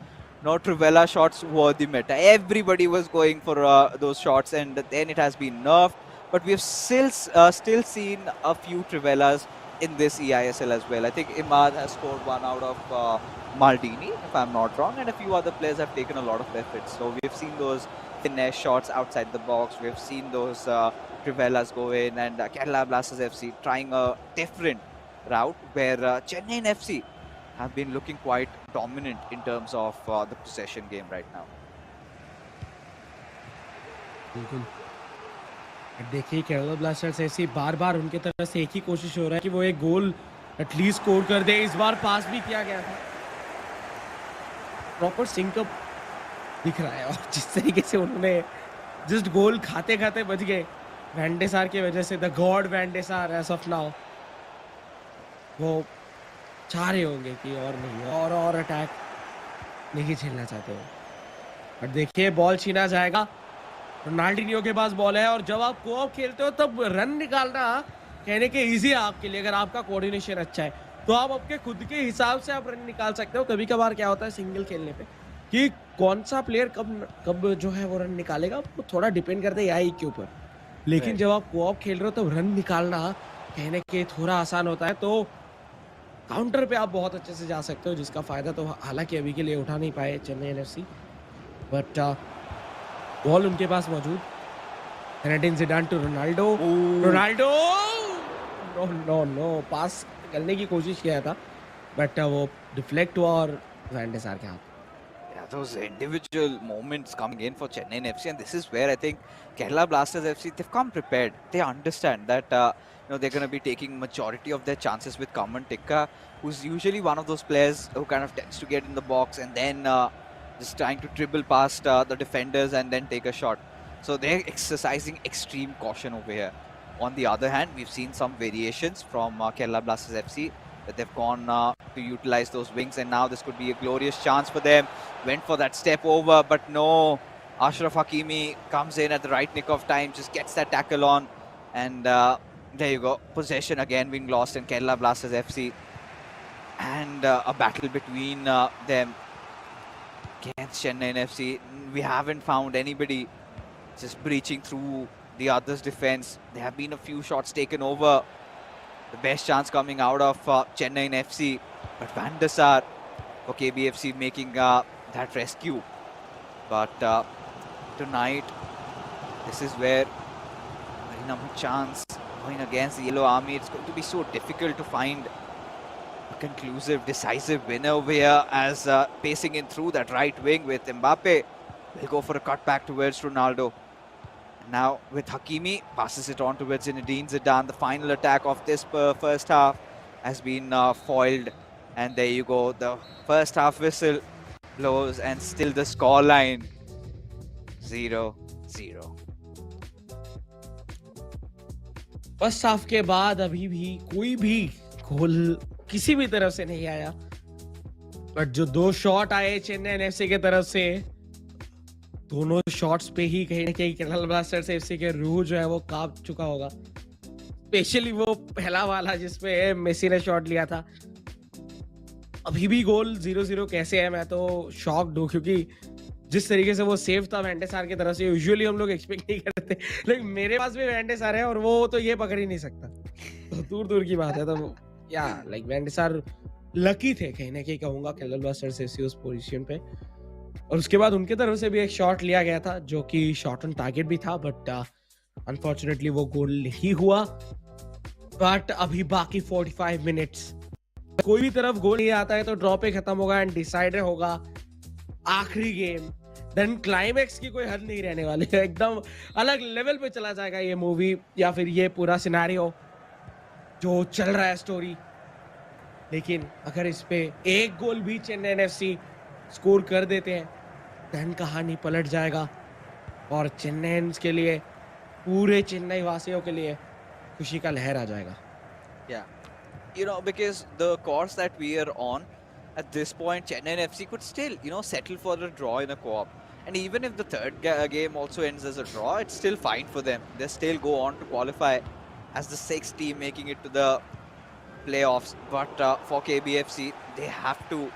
no Trivela shots were the meta. Everybody was going for those shots, and then it has been nerfed. But we have still seen a few Trivelas in this eISL as well. I think Imad has scored one out of Maldini, if I'm not wrong, and a few other players have taken a lot of efforts. So we've seen those finesse shots outside the box. We've seen those Trivelas go in, and Kerala Blasters FC trying a different route where Chennaiyin FC have been looking quite dominant in terms of the possession game right now. बिल्कुल। देखिए Kerala blasters ऐसी बार-बार उनके तरफ से एक ही कोशिश हो रहा है कि वो एक गोल एटलीस्ट स्कोर कर दे। इस बार पास भी किया गया था। प्रॉपर सिंकअप दिख रहा है, और जिस तरीके से उन्होंने जस्ट गोल खाते-खाते बच गए वैन डे सार की वजह से, द गॉड वैन डे सार एज ऑफ नाउ, वो चाह रहे होंगे कि और नहीं और अटैक नहीं झेलना चाहते हो। और देखिए बॉल छीना जाएगा, रोनाल्डिनियो के पास बॉल है, और जब आप कोऑप खेलते हो तब रन निकालना कहने के इजी है आपके लिए। अगर आपका कोऑर्डिनेशन अच्छा है तो आप अपने खुद के हिसाब से आप रन निकाल सकते हो। कभी कभार क्या होता है सिंगल खेलने पे कि कौन सा प्लेयर कब जो है वो रन निकालेगा, वो थोड़ा डिपेंड करता है आई के ऊपर। लेकिन जब आप कोऑप खेल रहे हो तो रन निकालना कहने के थोड़ा आसान होता है, तो काउंटर पे आप बहुत अच्छे से जा सकते हो, जिसका फायदा तो हालांकि अभी के लिए उठा नहीं पाए चेन्नई एफसी, बट बॉल उनके पास मौजूद। ज़िनेडिन ज़िडान टू रोनाल्डो नो पास करने की कोशिश किया था, बट वो डिफ्लेक्ट हुआ और वैन डे सार के हाथ। Yeah, those individual moments coming in for Chennaiyin FC, and this is where I think Kerala Blasters FC, they've come prepared. They understand that they're going to be taking majority of their chances with Kaman Tikka, who's usually one of those players who kind of tends to get in the box and then just trying to dribble past the defenders and then take a shot. So they're exercising extreme caution over here. On the other hand, we've seen some variations from Kerala Blasters FC, that they've gone to utilize those wings, and now this could be a glorious chance for them. Went for that step over, but no. Ashraf Hakimi comes in at the right nick of time, just gets that tackle on, and there you go. Possession again being lost in Kerala Blasters FC, and a battle between them against Chennaiyin FC. We haven't found anybody just breaching through the other's defense. There have been a few shots taken over. The best chance coming out of Chennaiyin FC, but Van der Sar for KBFC making that rescue. But tonight, this is where very number chance going against the Yellow Army. It's going to be so difficult to find a conclusive, decisive winner over here, as pacing in through that right wing with Mbappe. Will go for a cut back towards Ronaldo. Now with Hakimi, passes it on towards Zinedine Zidane. The final attack of this first half has been foiled. And there you go, the first half whistle blows, and still the scoreline 0-0. First half के बाद अभी भी कोई भी गोल किसी भी तरफ से नहीं आया, बट जो दो शॉट आए चेन्नई एफसी के तरफ से, दोनों शॉट्स पे ही कहीं ना कहीं केरला ब्लास्टर्स एफसी के रूह जो है वो कांप चुका होगा। स्पेशली वो पहला वाला जिसपे मेसी ने शॉट लिया था। अभी भी गोल 0-0 कैसे है, मैं तो शॉक्ड हूँ, क्योंकि जिस तरीके से वो सेव था वैन डे सार की तरफ से, यूजुअली हम लोग एक्सपेक्ट नहीं करते, लेकिन मेरे पास भी वैन डे सार है और वो तो ये पकड़ ही नहीं सकता, तो दूर दूर की बात है। तो या लाइक वैन डे सार लकी थे कहीं ना कहीं, कहूंगा केरला ब्लास्टर्स एफसी उस पोजीशन पे। और उसके बाद उनके तरफ से भी एक शॉट लिया गया था जो कि शॉट ऑन टारगेट भी था, बट अनफॉर्चुनेटली वो गोल नहीं हुआ। बट अभी बाकी 45 मिनट्स, कोई भी तरफ गोल नहीं आता है तो ड्रॉ पे खत्म होगा एंड डिसाइडर होगा आखिरी गेम। देन क्लाइमैक्स की कोई हद नहीं रहने वाली है, एकदम अलग लेवल पे चला जाएगा ये मूवी या फिर ये पूरा सिनेरियो जो चल रहा है स्टोरी। लेकिन अगर इस पे एक गोल भी चेन्नई एफसी स्कोर कर देते हैं, देन कहानी पलट जाएगा और चेन्नईयंस के लिए, पूरे चेन्नई वासियों के लिए खुशी का लहर आ जाएगा। Yeah, because the course that we are on at this point, Chennaiyin FC could still, settle for a draw in a co-op. And even if the third game also ends as a draw, it's still fine for them. They still go on to qualify as the sixth team making it to the playoffs. But for KBFC, they have to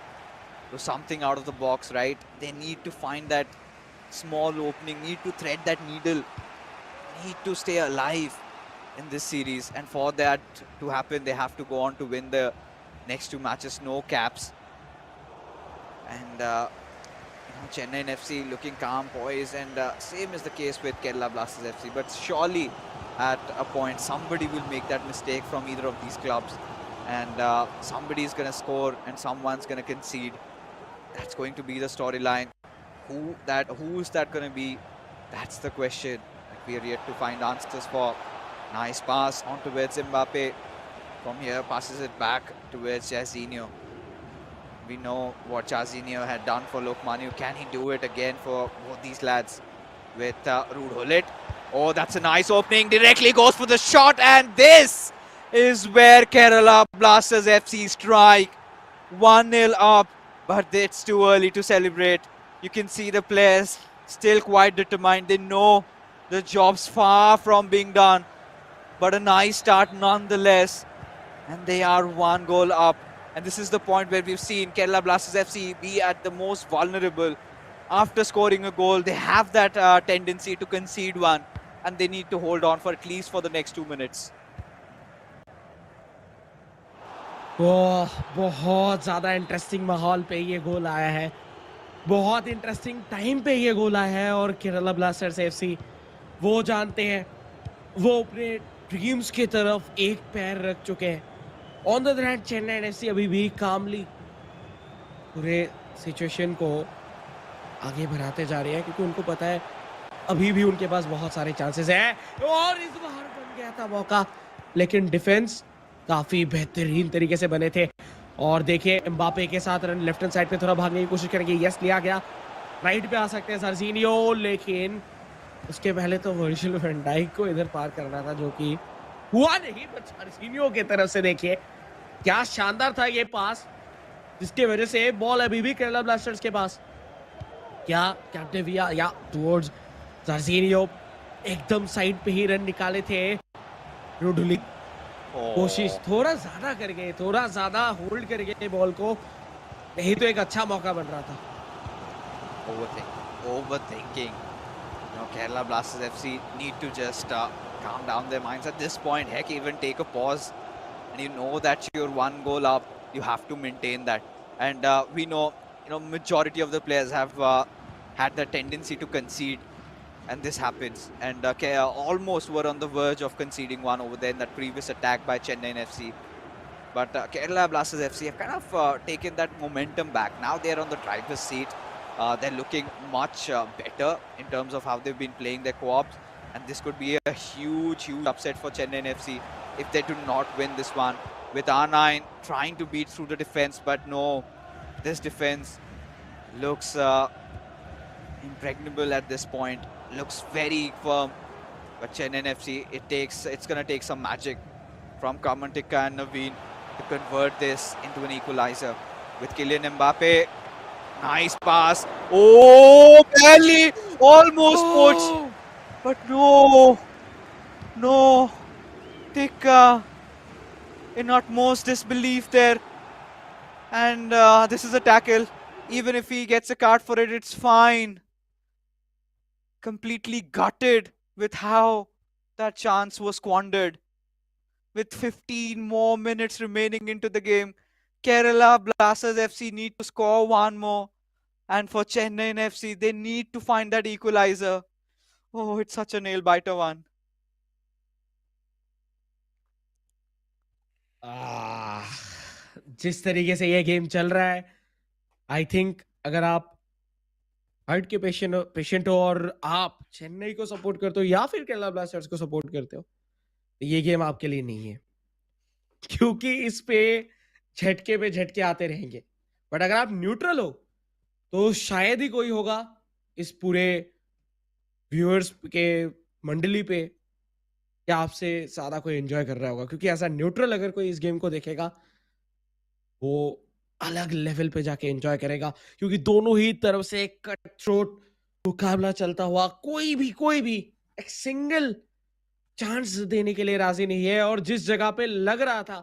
do something out of the box, right? They need to find that small opening, need to thread that needle, need to stay alive in this series. And for that to happen, they have to go on to win the next two matches, no caps. And Chennaiyin FC looking calm, poised, and same is the case with Kerala Blasters FC. But surely at a point, somebody will make that mistake from either of these clubs, and somebody's going to score and someone's going to concede. That's going to be the storyline. Who is that going to be? That's the question that we are yet to find answers for. Nice pass on towards Mbappe. From here, passes it back towards Jairzinho. We know what Jairzinho had done for Lokmanu. Can he do it again for both these lads with Ruud Gullit? Oh, that's a nice opening. Directly goes for the shot, and this is where Kerala Blasters FC strike. 1-0 up, but it's too early to celebrate. You can see the players still quite determined. They know the job's far from being done, but a nice start nonetheless. And they are 1 goal up. And this is the point where we've seen Kerala Blasters FC be at the most vulnerable. After scoring a goal, they have that tendency to concede one, and they need to hold on for at least for the next 2 minutes. बहुत ज़्यादा interesting माहौल पे ये गोल आया है, बहुत interesting time पे ये गोल आया है। और केरला ब्लास्टर्स एफसी वो जानते हैं, वो अपने ड्रीम्स की तरफ एक पैर रख चुके हैं। On the other hand Chennai FC अभी भी कामली पूरे सिचुएशन को आगे बढ़ाते जा रहे हैं, क्योंकि उनको पता है अभी भी उनके पास बहुत सारे चांसेस हैं। और इस बार बन गया था मौका, लेकिन डिफेंस काफी बेहतरीन तरीके से बने थे। और देखिए एम्बापे के साथ रन लेफ्ट हैंड साइड पे थोड़ा भागने की कोशिश करेंगे। यस, लिया गया। राइट पे आ सकते हैं सर्जिनियो, लेकिन उसके पहले तो वर्जिल वैन डाइक को इधर पार करना था, जो कि हुआ नहीं। बट सर्जिनियो की तरफ से देखिए क्या शानदार था ये पास, जिसकी वजह से बॉल अभी भी केरला ब्लास्टर्स के पास। क्या कैप्टेविया या टुवर्ड्स जॉर्जिनियो, एकदम साइड पे ही रन निकाले थे रुडुली। कोशिश Oh, थोड़ा ज्यादा कर गए, थोड़ा ज्यादा होल्ड कर गए बॉल को, नहीं तो एक अच्छा मौका बन रहा था। overthinking. Kerala Blasters FC need to just calm down their minds at this point. Heck, even take a pause. And you know that you're one goal up. You have to maintain that. And we know, majority of the players have had the tendency to concede, and this happens. And almost were on the verge of conceding one over there in that previous attack by Chennaiyin FC. But Kerala Blasters FC have kind of taken that momentum back. Now they're on the driver's seat. They're looking much better in terms of how they've been playing their co-ops. And this could be a huge, huge upset for Chennai FC if they do not win this one. With R9 trying to beat through the defense, but no, this defense looks impregnable at this point. Looks very firm. But Chennai FC, it's gonna take some magic from Kamantika and Naveen to convert this into an equalizer. With Kylian Mbappe, nice pass. Oh, barely, almost puts, Oh! but no, no. Tika in utmost disbelief there, and this is a tackle. Even if he gets a card for it, it's fine. Completely gutted with how that chance was squandered. With 15 more minutes remaining into the game, Kerala Blasters FC need to score one more. And for Chennai FC, they need to find that equalizer. Oh, it's such a nail-biter one. आह, जिस तरीके से ये game चल रहा है, I think अगर आप heart के पेशेंट हो और आप चेन्नई को सपोर्ट करते हो या फिर केरला ब्लास्टर्स को सपोर्ट करते हो, तो ये गेम आपके लिए नहीं है, क्योंकि इस पे झटके आते रहेंगे। बट अगर आप न्यूट्रल हो, तो शायद ही कोई होगा इस पूरे व्यूअर्स के मंडली पे या आपसे ज्यादा कोई एंजॉय कर रहा होगा, क्योंकि ऐसा न्यूट्रल अगर कोई इस गेम को देखेगा, वो अलग लेवल पे जाके एंजॉय करेगा, क्योंकि दोनों ही तरफ से एक कट थ्रोट मुकाबला चलता हुआ, कोई भी एक सिंगल चांस देने के लिए राजी नहीं है। और जिस जगह पे लग रहा था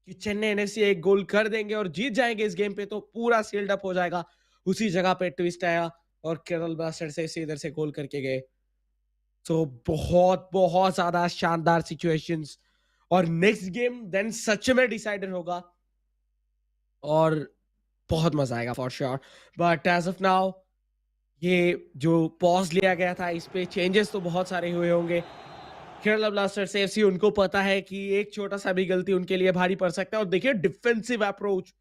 कि चेन्नई एनएफसी एक गोल कर देंगे और जीत जाएंगे इस गेम पे, तो पूरा सील्ड अप हो जाएगा, उसी जगह पे ट्विस्ट आया और केरल ब्लास्टर्स से इधर से गोल करके गए। तो बहुत बहुत ज्यादा शानदार सिचुएशंस, और नेक्स्ट गेम देन सच में डिसाइडर होगा और बहुत मजा आएगा for sure. But as of now, ये जो पॉज लिया गया था, इस पे चेंजेस तो बहुत सारे हुए होंगे। केरला ब्लास्टर्स एफसी, उनको पता है कि एक छोटा सा भी गलती उनके लिए भारी पड़ सकता है। और देखिए डिफेंसिव अप्रोच,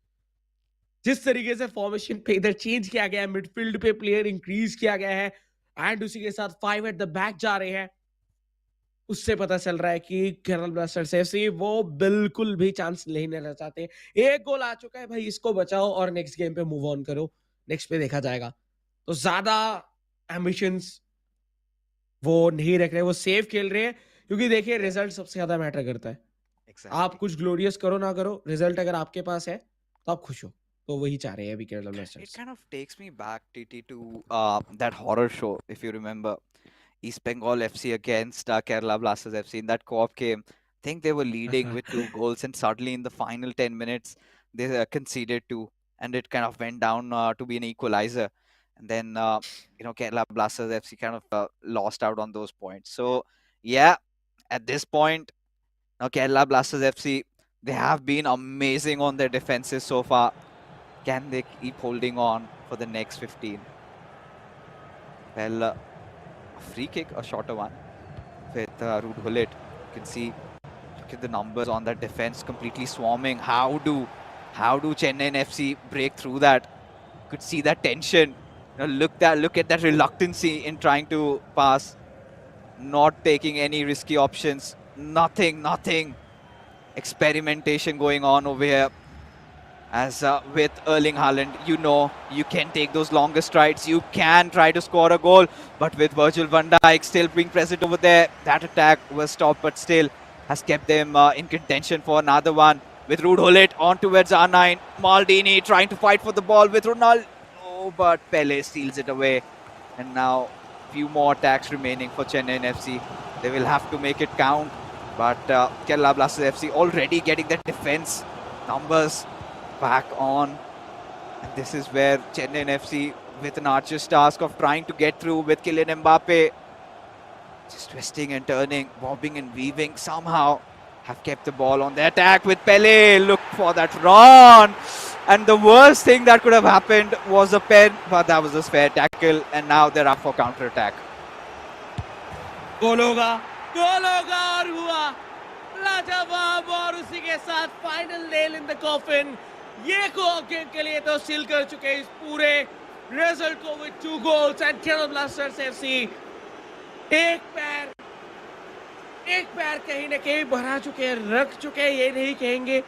जिस तरीके से फॉर्मेशन पे इधर चेंज किया गया है, मिडफील्ड पे प्लेयर इंक्रीज किया गया है, एंड उसी के साथ 5 एट द बैक जा रहे हैं, उससे पता चल रहा है कि केरल ब्लास्टर्स एफसी वो बिल्कुल भी चांस नहीं लेना चाहते। एक गोल आ चुका है भाई, इसको बचाओ और नेक्स्ट गेम पे मूव ऑन करो, नेक्स्ट पे देखा जाएगा। तो ज्यादा एम्बिशंस वो नहीं रख रहे, वो सेफ खेल रहे हैं, क्योंकि देखिए Yeah, रिजल्ट सबसे ज्यादा मैटर करता है। आप exactly. कुछ ग्लोरियस करो ना करो, रिजल्ट अगर आपके पास है तो आप खुश हो। तो वही चाह रहे हैं अभी Kerala It blasters. kind of takes me back, TT, to that horror show, if you remember. East Bengal FC against Kerala Blasters FC in that co-op game. I think they were leading with 2 goals, and suddenly in the final 10 minutes, they conceded two, and it kind of went down to be an equalizer. And then, Kerala Blasters FC kind of lost out on those points. So, yeah, at this point, now Kerala Blasters FC, they have been amazing on their defenses so far. Can they keep holding on for the next 15? Well, a free kick, a shorter one with Ruud Gullit. You can see Look at the numbers on that defense, completely swarming. How do Chennaiyin FC break through that? Could see that tension. Look at that reluctancy in trying to pass, not taking any risky options. Nothing experimentation going on over here. As with Erling Haaland, you can take those longer strides, you can try to score a goal, but with Virgil van Dijk still being present over there, that attack was stopped, but still has kept them in contention for another one. With Ruud Gullit on towards R9, Maldini trying to fight for the ball with Ronaldo, but Pele steals it away. And now few more attacks remaining for Chennaiyin FC. They will have to make it count, but Kerala Blasters FC already getting that defense numbers back on. And this is where Chennaiyin FC, with an archer's task of trying to get through with Kylian Mbappe, just twisting and turning, bobbing and weaving, somehow have kept the ball on the attack with Pele. Look for that run. And the worst thing that could have happened was a pen, but that was a fair tackle. And now they're up for counter-attack. गोल होगा और हुआ लाजवाब, और उसी के साथ final nail in the coffin. ये game के लिए तो सील कर चुके इस पूरे रिजल्ट को with 2 goals. And Kerala blasters FC एक पैर कहीं ना कहीं बढ़ा चुके हैं, रख चुके हैं, ये नहीं कहेंगे,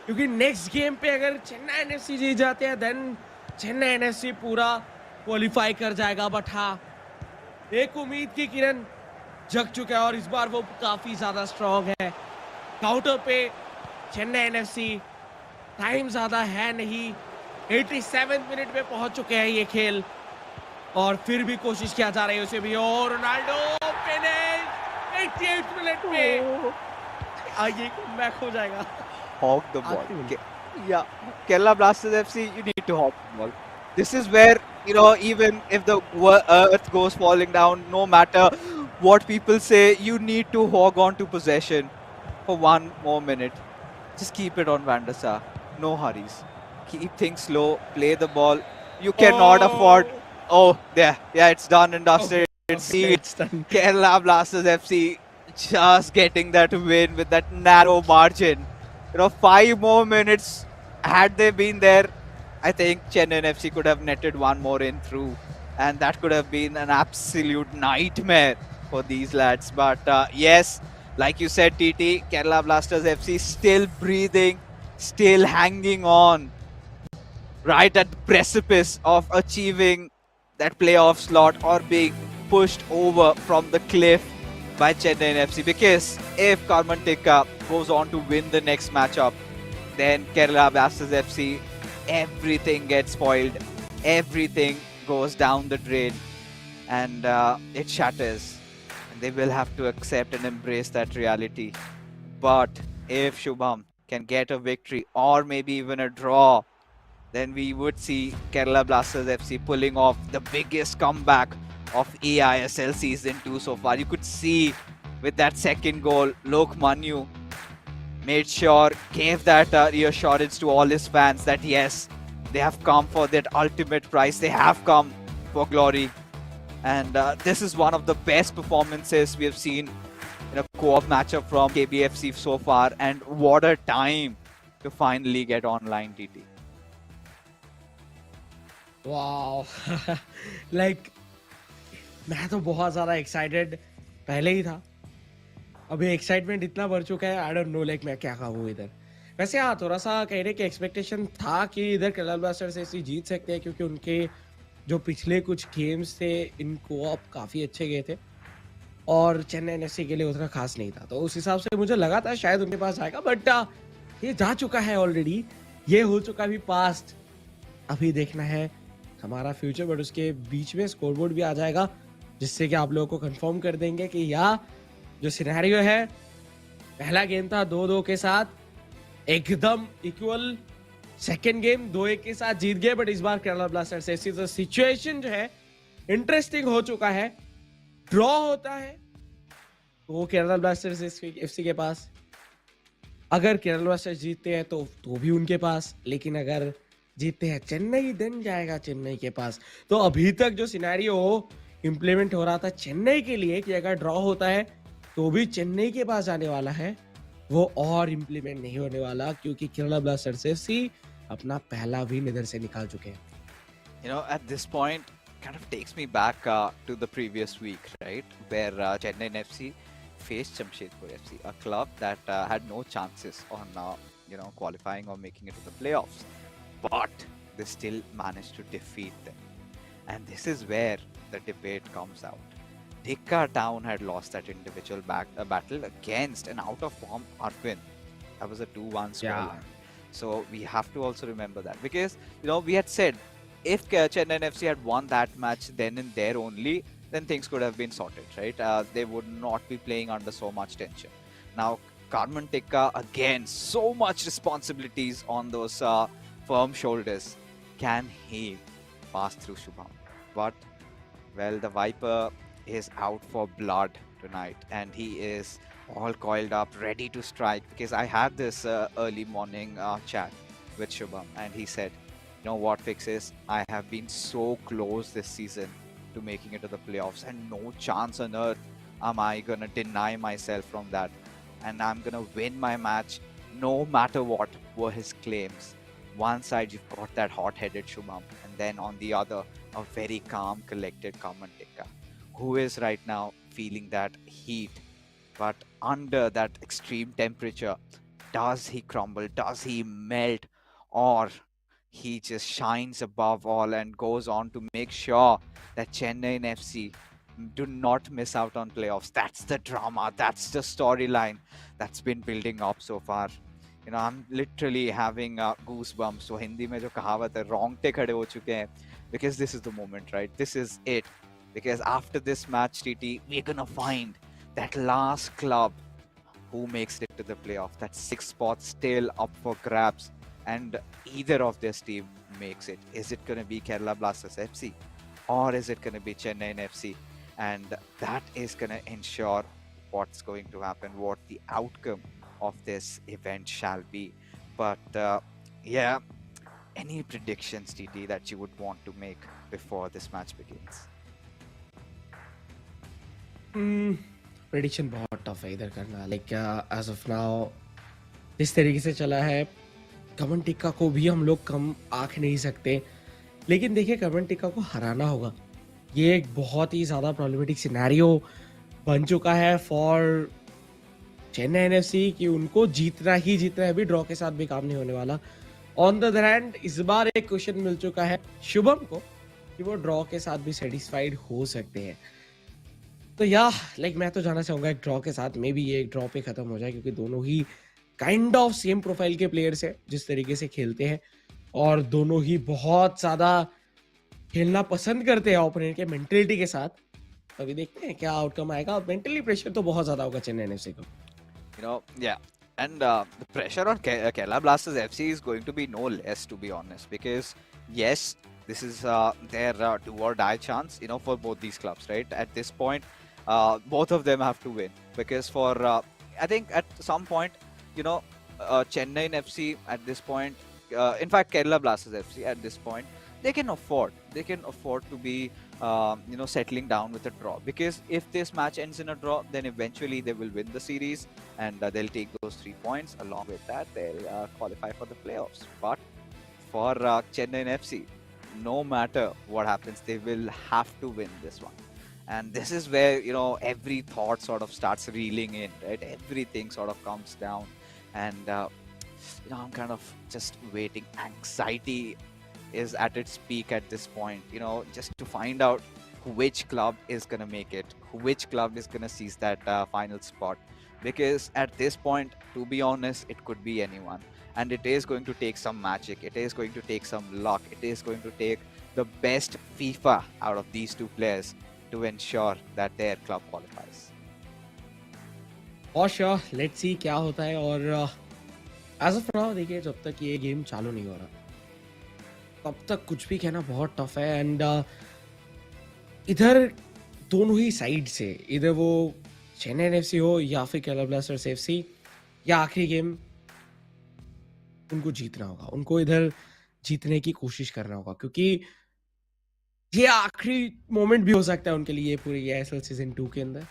क्योंकि नेक्स्ट गेम पे अगर चेन्नई एफसी जीत जाते हैं देन चेन्नई एफसी पूरा क्वालिफाई कर जाएगा। बट हाँ, एक उम्मीद की किरण जग चुका है और इस बार वो काफी ज्यादा स्ट्रांग है। काउंटर पे चेन्नई एफसी, टाइम ज्यादा है नहीं, 87 मिनट में पहुंच चुके हैं ये खेल, और फिर भी कोशिश किया जा रही है उसे भी। और रोनाल्डो फिनिश 88 मिनट में, ये कमबैक हो जाएगा। Hog the ball. Yeah, Kerala Blasters FC, you need to hog the ball. This is where, even if the earth goes falling down, no matter what people say, you need to hog on to possession for 1 more minute. Just keep it on Van der Sar. No hurries. Keep things slow. Play the ball. You cannot afford. Oh, yeah, it's done and dusted. It's done. Kerala Blasters FC just getting that win with that narrow margin. 5 more minutes. Had they been there, I think Chennaiyin FC could have netted 1 more in through, and that could have been an absolute nightmare for these lads. But yes, like you said, TT, Kerala Blasters FC still breathing, still hanging on, right at the precipice of achieving that playoff slot or being pushed over from the cliff by Chennaiyin FC. Because if Karmantika goes on to win the next matchup, then Kerala Blasters FC, everything gets spoiled, everything goes down the drain, and it shatters. And they will have to accept and embrace that reality. But if Shubham can get a victory or maybe even a draw, then we would see Kerala Blasters FC pulling off the biggest comeback of eISL Season 2 so far. You could see with that second goal, Lok Manu made sure, gave that reassurance to all his fans that yes, they have come for that ultimate prize. They have come for glory. And this is one of the best performances we have seen in a co-op matchup from KBFC so far. And what a time to finally get online, TT. Wow. मैं तो बहुत ज़्यादा excited पहले ही था, अभी excitement इतना बढ़ चुका है, आई डोंट नो मैं क्या कहूँ इधर। वैसे हाँ, थोड़ा सा कहने की एक्सपेक्टेशन था कि इधर केरला ब्लास्टर्स ऐसे जीत सकते हैं, क्योंकि उनके जो पिछले कुछ गेम्स थे इन कोऑप काफ़ी अच्छे गए थे और चेन्नई एफसी के लिए उतना खास नहीं था, तो उस हिसाब से मुझे लगा था शायद उनके पास आएगा। बट ये जा चुका है ऑलरेडी, ये हो चुका भी पास्ट। अभी देखना है हमारा फ्यूचर, बट उसके बीच में स्कोरबोर्ड भी आ जाएगा, जिससे कि आप लोगों को कंफर्म कर देंगे कि यह जो सिनेरियो है, पहला गेम था 2-2 के साथ एकदम इक्वल, सेकंड गेम 2-1 के साथ जीत गए, बट इस बार केरला ब्लास्टर्स ऐसी तो सिचुएशन जो है इंटरेस्टिंग हो चुका है। ड्रॉ होता है तो वो केरला ब्लास्टर्स एफसी के पास, अगर केरला ब्लास्टर्स जीतते हैं तो भी उनके पास, लेकिन अगर जीतते हैं चेन्नई देन जाएगा चेन्नई के पास। तो अभी तक जो सिनेरियो इम्प्लीमेंट हो रहा था चेन्नई के लिए कि अगर ड्रॉ होता है तो भी चेन्नई के पास जाने वाला है, वो और इम्प्लीमेंट नहीं होने वाला क्योंकि केरला ब्लास्टर्स एफसी अपना पहला विन इधर से निकाल चुके हैं। At this point, kind of takes me back to the previous week, right? Where Chennaiyin FC faced Jamshedpur FC, a club that had no chances on, qualifying or making it to the playoffs. But they still managed to defeat them. And this is where the debate comes out. Dhika Town had lost that individual battle against an out-of-form Arvin. That was a 2-1 Yeah. scoreline. So we have to also remember that because we had said if Chennai FC had won that match then and there only, then things could have been sorted, right? They would not be playing under so much tension. Now, Carmen Tikka again, so much responsibilities on those firm shoulders. Can he pass through Shubham? But well, the Viper is out for blood tonight, and he is all coiled up, ready to strike. Because I had this early morning chat with Shubham, and he said, "You know what, Fixes? I have been so close this season to making it to the playoffs, and no chance on earth am I gonna deny myself from that, and I'm gonna win my match, no matter what," were his claims. One side you've got that hot-headed Shubham, and then on the other a very calm, collected Kamantika, who is right now feeling that heat. But under that extreme temperature, does he crumble? Does he melt? Or he just shines above all and goes on to make sure that Chennai FC do not miss out on playoffs? That's the drama. That's the storyline that's been building up so far. I'm literally having goosebumps. So Hindi में जो कहावत है रोंगटे खड़े हो चुके हैं because this is the moment, right? This is it. Because after this match, TT, we're gonna find that last club who makes it to the playoff. That 6 spot still up for grabs, and either of this team makes it. Is it gonna be Kerala Blasters FC, or is it gonna be Chennai FC? And that is gonna ensure what's going to happen, what the outcome of this event shall be. But yeah, any predictions, TT, that you would want to make before this match begins? Prediction बहुत tough है इधर करना। Like as of now जिस तरीके से चला है, कमन टिक्का को भी हम लोग कम आंक नहीं सकते। लेकिन देखिए, कमन टिक्का को हराना होगा। ये एक बहुत ही ज़्यादा प्रॉब्लमेटिक सिनेरियो बन चुका है फॉर चेन्नई एनएफसी कि उनको जीतना ही जीतना है। अभी ड्रॉ के साथ भी काम नहीं होने वाला। ऑन द अदर हैंड, इस बार एक क्वेश्चन मिल चुका है शुभम को कि वो ड्रॉ के साथ भी सेटिस्फाइड हो सकते हैं। तो लाइक मैं तो जाना चाहूंगा एक ड्रॉ के साथ। मे बी ये एक ड्रॉ पे खत्म हो जाए क्योंकि दोनों ही काइंड ऑफ सेम प्रोफाइल के प्लेयर्स हैं जिस तरीके से खेलते हैं, और दोनों ही बहुत ज्यादा खेलना पसंद करते हैं ओपोनेंट के मेंटेलिटी के साथ। तो अभी देखते हैं क्या आउटकम आएगा। मेंटली प्रेशर तो बहुत ज्यादा होगा चेन्नई एनएफसी को। Yeah. And the pressure on Kerala Blasters FC is going to be no less, to be honest, because yes, this is their do or die chance, for both these clubs, right? At this point, both of them have to win because I think at some point, Chennai FC at this point, in fact, Kerala Blasters FC at this point, they can afford to be settling down with a draw, because if this match ends in a draw, then eventually they will win the series and they'll take those 3 points. Along with that, they'll qualify for the playoffs. But for Chennai FC, no matter what happens, they will have to win this one. And this is where every thought sort of starts reeling in, right? Everything sort of comes down, and I'm kind of just waiting. Anxiety is at its peak at this point, just to find out which club is going to make it, which club is going to seize that final spot. Because at this point, to be honest, it could be anyone. And it is going to take some magic. It is going to take some luck. It is going to take the best FIFA out of these two players to ensure that their club qualifies. और sure, let's see क्या होता है। और as of now देखिए, जब तक ये game चालू नहीं हो रहा तब तक कुछ भी कहना बहुत टफ है। एंड इधर दोनों ही साइड से, इधर वो चेन्नई एनएफसी हो या फिर केरला ब्लास्टर्स एफसी, या आखिरी गेम उनको जीतना होगा। उनको इधर जीतने की कोशिश करना होगा क्योंकि ये आखिरी मोमेंट भी हो सकता है उनके लिए पूरी eISL सीजन 2 के अंदर।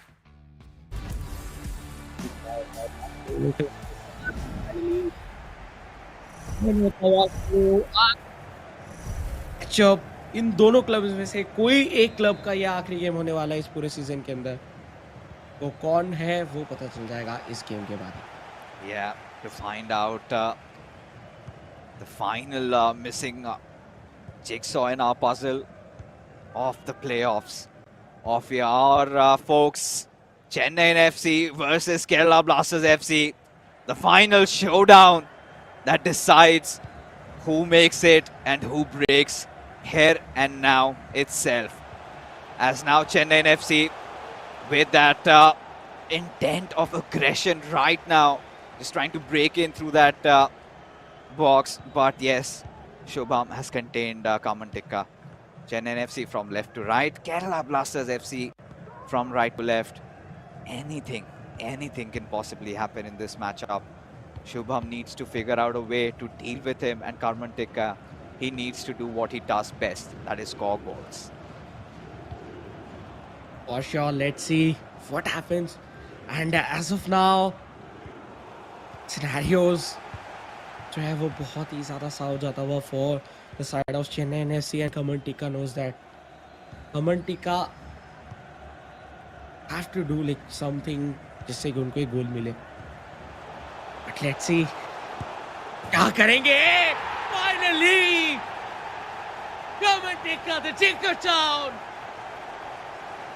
मैचअप इन दोनों क्लब्स में से कोई एक क्लब का ये आखिरी गेम होने वाला है इस पूरे सीजन के अंदर। वो कौन है वो पता चल जाएगा इस गेम के बाद ही। Yeah, to find out the final missing jigsaw in our puzzle of the playoffs of your folks. Chennaiyin FC versus Kerala Blasters FC. The final showdown that decides who makes it and who breaks here and now itself. As now Chennaiyin FC with that intent of aggression right now, just trying to break in through that box. But yes, Shubham has contained Kamantikka. Chennaiyin FC from left to right, Kerala Blasters FC from right to left. Anything can possibly happen in this matchup. Shubham needs to figure out a way to deal with him, and Kamantikka, he needs to do what he does best, that is score goals. For sure, let's see what happens. And as of now, scenarios जो है वो बहुत ही ज़्यादा सा हो जाता हुआ for the side of Chennaiyin FC, and Kamantikka knows that. Kamantikka have to do like something जिससे कि उनको एक गोल मिले. But let's see क्या करेंगे. Finally, Kamantikka the Tinker Town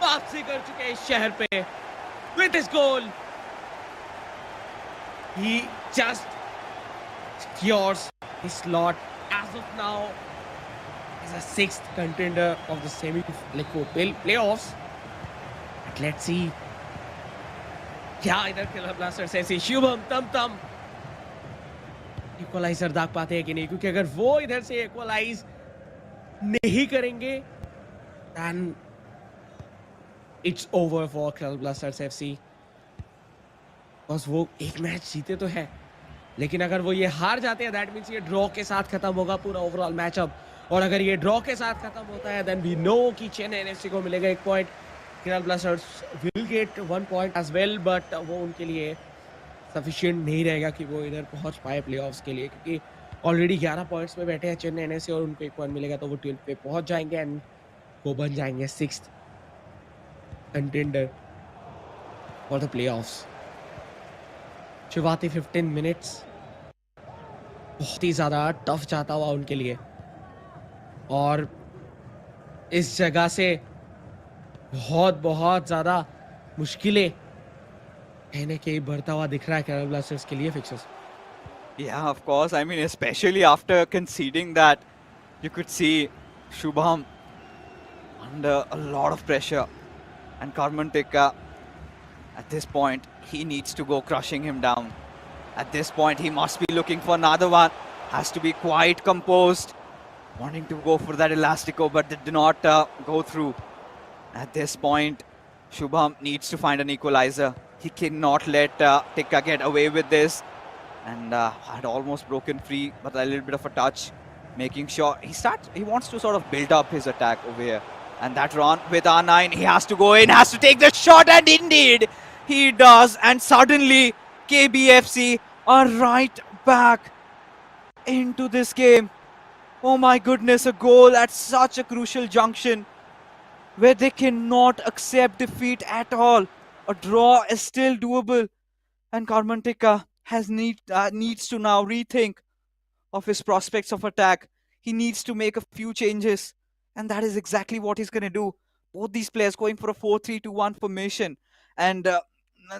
वापसी कर चुके हैं इस शहर पे. With his goal, he just secures his slot as of now as a sixth contender of the playoffs. But let's see क्या इधर केरला ब्लास्टर्स ऐसे शुभम तम इक्वलाइजर दाग पाते हैं कि नहीं, क्योंकि अगर वो इधर से इक्वलाइज नहीं करेंगे then it's over for Kerala Blasters FC. बस वो एक मैच जीते तो है, लेकिन अगर वो ये हार जाते हैं दैट मींस ये ड्रॉ के साथ खत्म होगा पूरा ओवरऑल मैचअप. और अगर ये ड्रॉ के साथ खत्म होता है देन वी नो कि चेन्नई एफसी को मिलेगा 1 point. Kerala Blasters will get 1 point as well, but वो उनके लिए सफिशिएंट नहीं रहेगा कि वो इधर पहुंच पाए प्लेऑफ्स के लिए, क्योंकि ऑलरेडी 11 पॉइंट्स पे बैठे हैं चेन्नई एफसी और उनको 1 पॉइंट मिलेगा तो वो 12 पे पहुंच जाएंगे एंड वो बन जाएंगे 6th contender for the playoffs. शुरुआती 15 मिनट्स बहुत ही ज़्यादा टफ जाता हुआ उनके लिए, और इस जगह से बहुत ज़्यादा मुश्किलें कहीं ना कहीं बढ़ता हुआ दिख रहा है केरला ब्लास्टर्स के लिए fixers. Yeah, of course. I mean, especially after conceding that, you could see Shubham under a lot of pressure. And Karmantikka, at this point, he needs to go crushing him down. At this point, he must be looking for another one. Has to be quite composed. Wanting to go for that elastico, but did not go through. At this point, Shubham needs to find an equalizer. He cannot let Tikka get away with this. And had almost broken free, but a little bit of a touch, making sure he wants to sort of build up his attack over here. And that run with R9, he has to go in, has to take the shot, and indeed he does. And suddenly KBFC are right back into this game. Oh my goodness, a goal at such a crucial junction where they cannot accept defeat at all. A draw is still doable, and Karmantikka needs to now rethink of his prospects of attack. He needs to make a few changes, and that is exactly what he's going to do. Both these players going for a 4-3-2-1 formation, and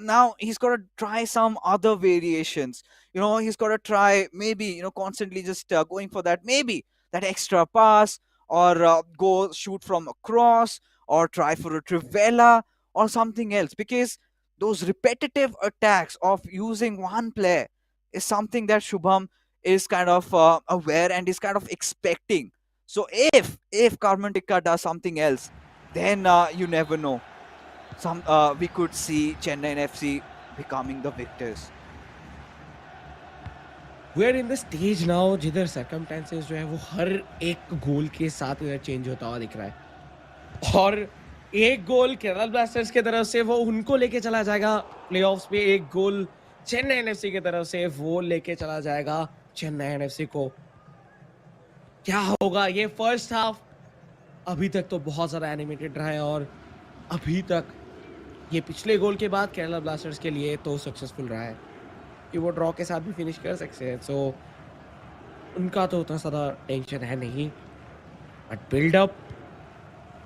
now he's got to try some other variations. He's got to try maybe constantly just going for maybe that extra pass, or go shoot from across, or try for a trivela or something else, because those repetitive attacks of using one player is something that Shubham is kind of aware and is kind of expecting. So if Karmantikka does something else, then you never know. We could see Chennaiyin FC becoming the victors. We are in the stage now जिधर circumstances जो है वो हर एक गोल के साथ इधर change होता हुआ दिख रहा है, और एक गोल केरला ब्लास्टर्स की तरफ से वो उनको लेके चला जाएगा प्लेऑफ्स पे, एक गोल चेन्नई एफसी की तरफ से वो लेके चला जाएगा चेन्नई एनएफसी को क्या होगा। ये फर्स्ट हाफ अभी तक तो बहुत ज़्यादा एनिमेटेड रहा है और अभी तक ये पिछले गोल के बाद केरला ब्लास्टर्स के लिए तो सक्सेसफुल रहा है कि वो ड्रॉ के साथ भी फिनिश कर सकते हैं। सो उनका तो उतना ज़्यादा टेंशन है नहीं, बट बिल्डअप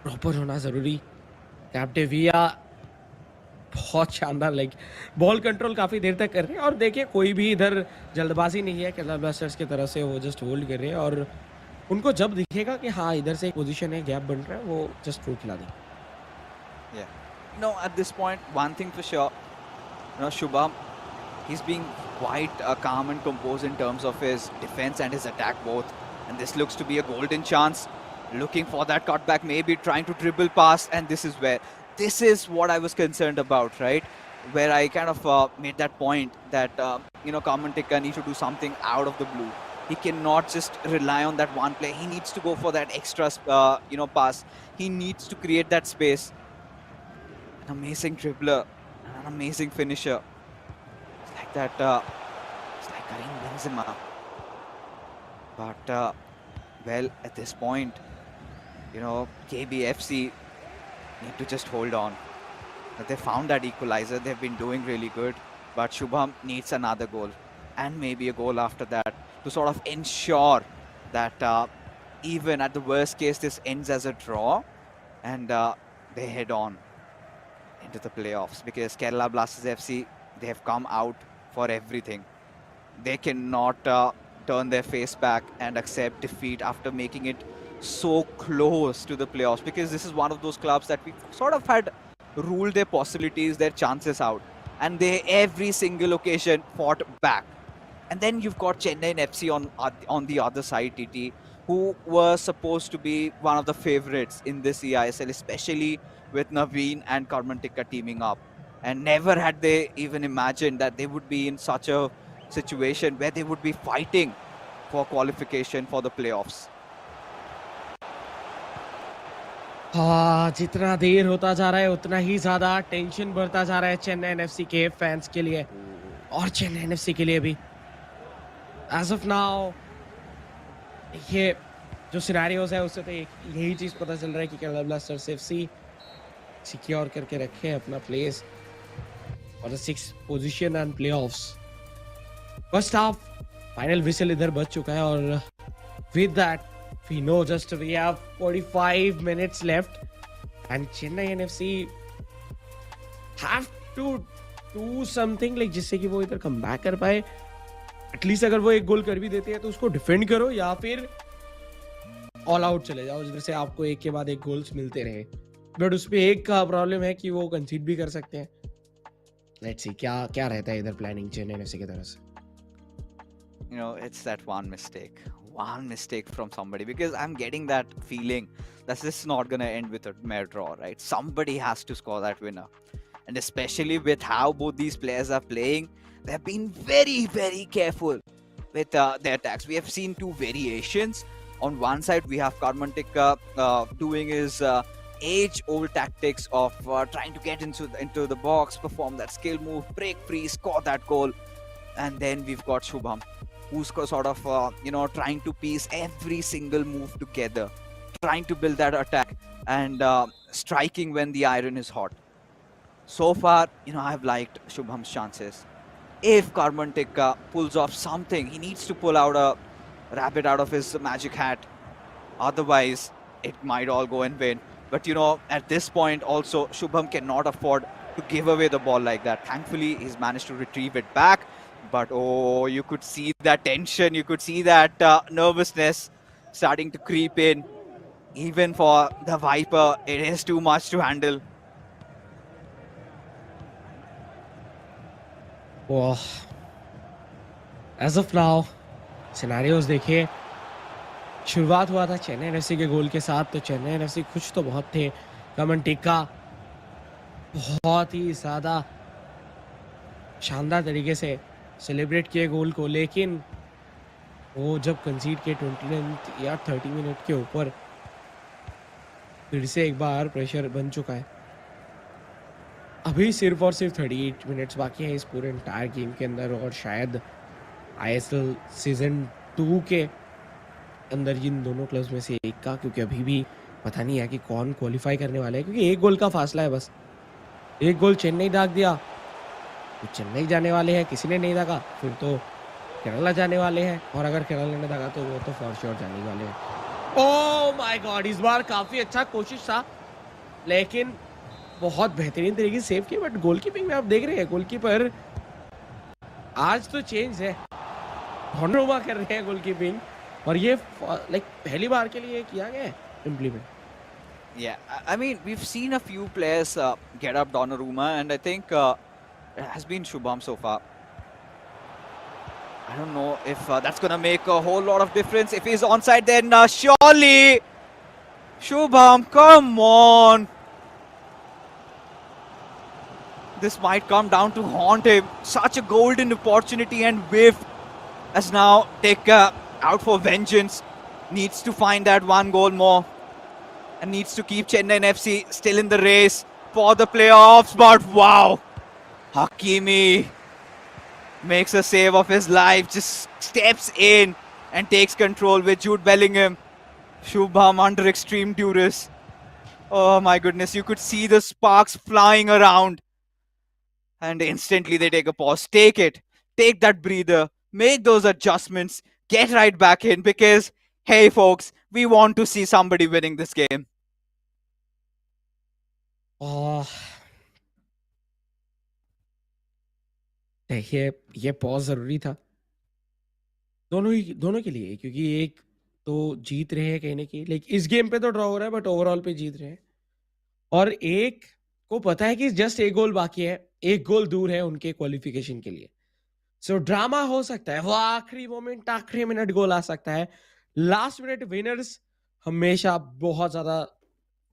प्रॉपर होना ज़रूरी। कैप्टेविया बहुत शानदार, लाइक बॉल कंट्रोल काफ़ी देर तक कर रहे हैं और देखिए कोई भी इधर जल्दबाजी नहीं है केरला ब्लास्टर्स की तरफ से, वो जस्ट होल्ड कर रहे हैं और उनको जब दिखेगा कि हाँ इधर से एक पोजीशन है, गैप बन रहा है, वो जस्ट थ्रू खिला देंगे। Yeah. No, at this point, one thing for sure, Shubham, he's being quite calm and composed in terms of his defense and his attack both. And this looks to be a golden chance. Looking for that cutback, maybe trying to dribble past, and this is what I was concerned about, right? Where I kind of made that point that Kamantika needs to do something out of the blue. He cannot just rely on that one play. He needs to go for that extra, pass. He needs to create that space. An amazing dribbler, an amazing finisher. It's like that. It's like Karim Benzema. But well, at this point, KBFC need to just hold on. They found that equalizer. They've been doing really good. But Shubham needs another goal and maybe a goal after that to sort of ensure that even at the worst case, this ends as a draw and they head on into the playoffs, because Kerala Blasters FC, they have come out for everything. They cannot turn their face back and accept defeat after making it so close to the playoffs, because this is one of those clubs that we sort of had ruled their possibilities, their chances out, and they every single occasion fought back. And then you've got Chennaiyin FC on the other side, TT, who were supposed to be one of the favorites in this eISL, especially with Naveen and Karmantika teaming up. And never had they even imagined that they would be in such a situation where they would be fighting for qualification for the playoffs. हाँ, जितना देर होता जा रहा है उतना ही ज़्यादा tension बढ़ता जा रहा है चेन्नई एनएफसी के फैंस के लिए और चेन्नई एनएफसी के लिए भी। एज ऑफ नाउ ये जो सिनेरियोज है उससे तो यही चीज़ पता चल रहा है कि केरला ब्लास्टर्स एफसी सिक्योर करके रखे अपना प्लेस और 6th position and playoffs. First half final whistle इधर बज चुका है और with that we know just we have 45 minutes left and Chennai NFC have to do something like जिससे कि वो इधर कम बैक कर पाए। एटलीस्ट अगर वो एक गोल कर भी देते हैं तो उसको डिफेंड करो या फिर ऑल आउट चले जाओ जिधर से आपको एक के बाद एक गोल्स मिलते रहे। बट उस पे एक का प्रॉब्लम है कि वो कंसीड भी कर सकते हैं। लेट्स सी क्या क्या रहता है इधर प्लानिंग चेन्नई एफसी की तरफ से। It's that one mistake from somebody, because I'm getting that feeling that this is not going to end with a mere draw, right? Somebody has to score that winner. And especially with how both these players are playing, they've been very, very careful with their attacks. We have seen two variations. On one side, we have Karmantika doing his age-old tactics of trying to get into the box, perform that skill move, break free, score that goal. And then we've got Shubham, who's sort of, trying to piece every single move together, trying to build that attack and striking when the iron is hot. So far, I've liked Shubham's chances. If Karmantika pulls off something, he needs to pull out a rabbit out of his magic hat. Otherwise, it might all go in vain. But, at this point also, Shubham cannot afford to give away the ball like that. Thankfully, he's managed to retrieve it back. But, you could see that tension. You could see that nervousness starting to creep in. Even for the Viper, it is too much to handle. Well, as of now, scenarios देखिए, शुरुआत हुआ था Chennai NFC के गोल के साथ, तो Chennai NFC खुश तो बहुत थे। कमंटिका बहुत ही ज़्यादा शानदार तरीके से सेलिब्रेट किए गोल को, लेकिन वो जब कंसीड के 29 या 30 मिनट के ऊपर फिर से एक बार प्रेशर बन चुका है। अभी सिर्फ और सिर्फ 38 मिनट्स बाकी हैं इस पूरे एंटायर गेम के अंदर और शायद आईएसएल सीजन 2 के अंदर इन दोनों क्लब्स में से एक का, क्योंकि अभी भी पता नहीं है कि कौन क्वालिफाई करने वाला है, क्योंकि एक गोल का फासला है बस। एक गोल चेन्नई दाग दिया तो चेन्नई जाने वाले हैं, किसी ने नहीं दागा फिर तो केरला जाने वाले हैं, और अगर केरला ने दागा तो वो तो फॉर श्योर जाने वाले हैं। ओह माय गॉड, इस बार काफी अच्छा कोशिश था, लेकिन बहुत बेहतरीन तरीके से सेव किया। बट गोलकीपिंग में आप देख रहे हैं गोलकीपर आज तो चेंज है, धोनोमा कर रहे हैं गोलकीपिंग, और ये लाइक पहली बार के लिए किया गया है implement. Yeah, I mean, we've seen a few players get up Donnarumma, and I think it has been Shubham so far. I don't know if that's going to make a whole lot of difference. If he's onside, then surely Shubham, come on. This might come down to haunt him. Such a golden opportunity and whiff as now Tekka out for vengeance. Needs to find that one goal more. And needs to keep Chennaiyin FC still in the race for the playoffs. But wow, Hakimi makes a save of his life, just steps in and takes control with Jude Bellingham. Shubham under extreme duress. Oh my goodness, you could see the sparks flying around. And instantly they take a pause. Take it. Take that breather. Make those adjustments. Get right back in because, hey folks, we want to see somebody winning this game. देखिए ये pause जरूरी था दोनों के लिए, क्योंकि एक तो जीत रहे हैं कहीं ना कहीं, लाइक इस गेम पे तो ड्रॉ हो रहा है बट ओवरऑल पे जीत रहे हैं, और एक को पता है कि जस्ट एक गोल बाकी है, एक गोल दूर है उनके क्वालिफिकेशन के लिए। सो ड्रामा हो सकता है, वो आखिरी मोमेंट आखिरी मिनट गोल आ सकता है। लास्ट मिनट विनर्स हमेशा बहुत ज्यादा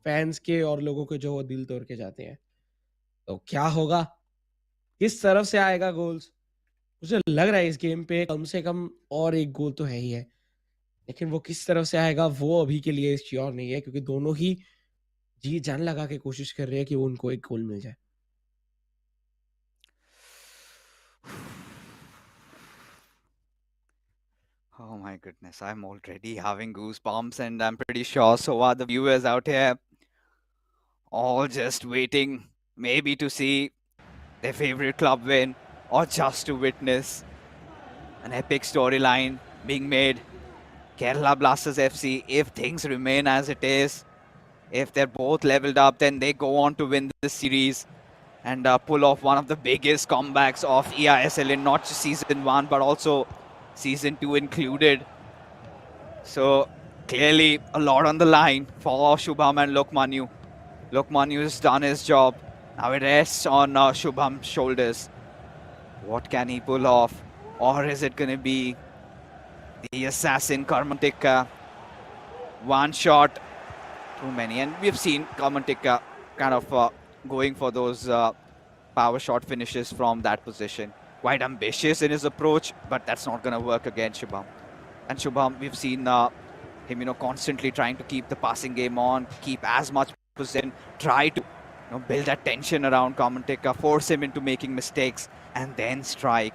फैंस के और लोगों के जो वो दिल तोड़ के जाते हैं। तो क्या होगा, किस तरफ से आएगा गोल्स, मुझे लग रहा है इस गेम पे कम से कम और एक गोल तो है ही है, लेकिन वो किस तरफ से आएगा वो अभी के लिए श्योर नहीं है, क्योंकि दोनों ही जी जान लगा के कोशिश कर रहे हैं कि उनको एक गोल मिल जाए। Oh my goodness, I'm already having goosebumps, and I'm pretty sure so are the viewers out here. All just waiting, maybe to see their favorite club win, or just to witness an epic storyline being made. Kerala Blasters FC, if things remain as it is, if they're both leveled up, then they go on to win the series and pull off one of the biggest comebacks of eISL in not just season 1 but also season 2 included. So clearly a lot on the line for Shubham and Lokmanu. Lokmanu has done his job. Now it rests on Shubham's shoulders. What can he pull off? Or is it going to be the assassin Karmantikka? One shot, too many. And we've seen Karmantikka kind of going for those power shot finishes from that position. Quite ambitious in his approach, but that's not going to work against Shubham. And Shubham, we've seen him, constantly trying to keep the passing game on, keep as much possession, try to build that tension around Karmantikka, force him into making mistakes, and then strike.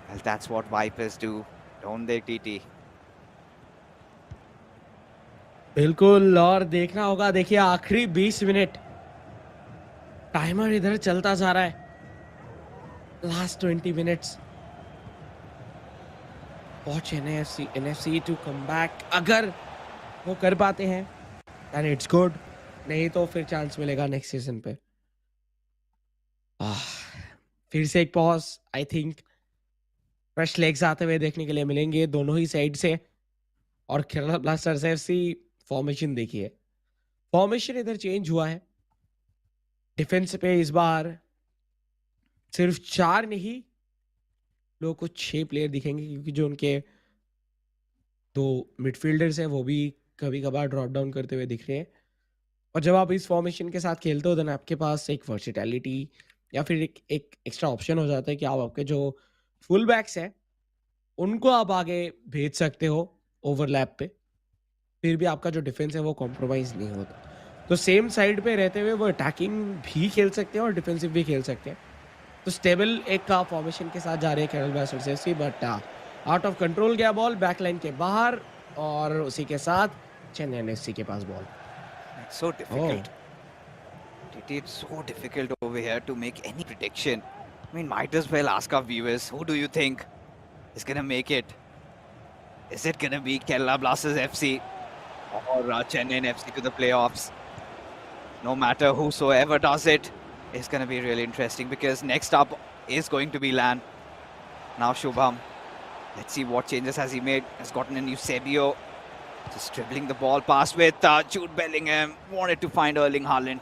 Well, that's what Vipers do, don't they, TT? बिल्कुल, और देखना होगा, देखिए आखिरी 20 minute timer इधर चलता जा रहा है। Last 20 minutes watch NFC to come back, अगर वो कर पाते हैं देन इट्स गुड, नहीं तो फिर चांस मिलेगा नेक्स्ट सीजन पे। फिर से एक pause, I think fresh legs आते हुए देखने के लिए मिलेंगे दोनों ही साइड से। और केरला ब्लास्टर्स एफसी फॉर्मेशन देखिए, फॉर्मेशन इधर चेंज हुआ है। डिफेंस पे इस बार सिर्फ 4 नहीं, लोगों को 6 प्लेयर दिखेंगे, क्योंकि जो उनके 2 मिडफील्डर्स हैं वो भी कभी कभार ड्रॉप डाउन करते हुए दिख रहे हैं। और जब आप इस फॉर्मेशन के साथ खेलते हो देन आपके पास एक वर्सेटैलिटी या फिर एक एक्स्ट्रा ऑप्शन हो जाता है कि आप आपके जो फुल बैक्स हैं उनको आप आगे भेज सकते हो ओवरलैप पे, फिर भी आपका जो डिफेंस है वो कॉम्प्रोमाइज नहीं होता। तो सेम साइड पे रहते हुए वो अटैकिंग भी खेल सकते हैं और डिफेंसिव भी खेल सकते हैं। तो स्टेबल एक फॉर्मेशन के साथ जा रहे हैं Kerala blasters FC, but out of control गया बॉल बैकलाइन के बाहर और उसी के साथ चेन्नई एफसी के पास ball. It's so difficult. It's so difficult over here to make any prediction. I mean, might as well ask our viewers, who do you think is gonna make it? Is it gonna be Kerala Blasters FC or Chennaiyin FC to the playoffs? No matter whosoever does it, it's gonna be really interesting because next up is going to be LAN. Now Shubham, let's see what changes has he made. Has gotten a Eusebio, just dribbling the ball past with Jude Bellingham. Wanted to find Erling Haaland,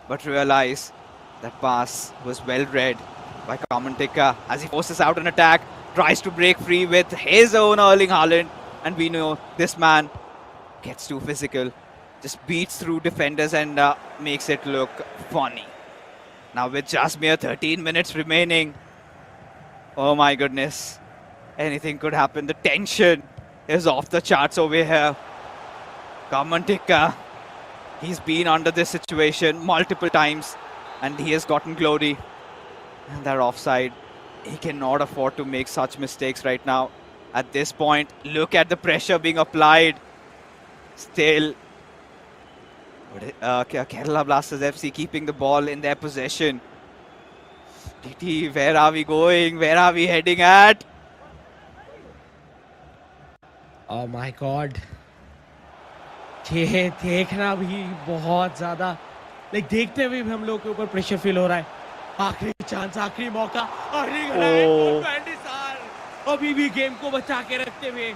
but realized that pass was well read by Kamantika as he forces out an attack, tries to break free with his own Erling Haaland, and we know this man gets too physical, just beats through defenders and makes it look funny. Now with just mere 13 minutes remaining, oh my goodness, anything could happen. The tension is off the charts over here. Kamantika, he's been under this situation multiple times and he has gotten glory. And they're offside. He cannot afford to make such mistakes right now. At this point, look at the pressure being applied. Still, Kerala Blasters FC keeping the ball in their possession. DT, where are we going? Where are we heading at? Oh my God. ये देखना भी बहुत ज्यादा like देखते हुए भी हम लोग के ऊपर प्रेशर फील हो रहा है। आखिरी चांस, आखिरी मौका, अभी भी गेम को बचा के रखते हुए,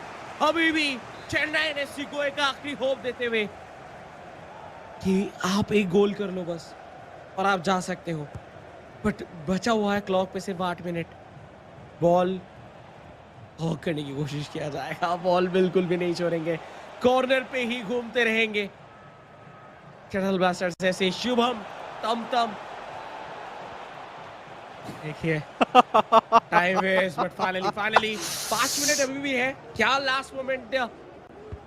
अभी भी चेन्नई एफसी को एक आखिरी होप देते हुए कि आप एक गोल कर लो बस और आप जा सकते हो। बट बचा हुआ है क्लॉक पे सिर्फ 8 मिनट। बॉल हॉक करने की कोशिश किया जाएगा, बॉल बिल्कुल भी नहीं छोड़ेंगे, कॉर्नर पे ही घूमते रहेंगे। केरला ब्लास्टर्स ऐसे शुभम तम देखिए time waste but finally 5 minute अभी भी है। क्या लास्ट मोमेंट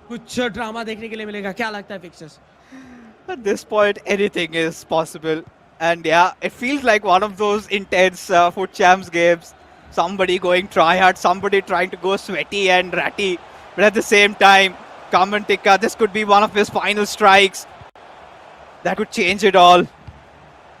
कुछ ड्रामा देखने के लिए मिलेगा? क्या लगता है fixers? At this point, anything is possible. And yeah, it feels like one of those intense foot champs games. Somebody going try hard, somebody trying to go sweaty and ratty. But at the same time, Kamantika, this could be one of his final strikes. That could change it all.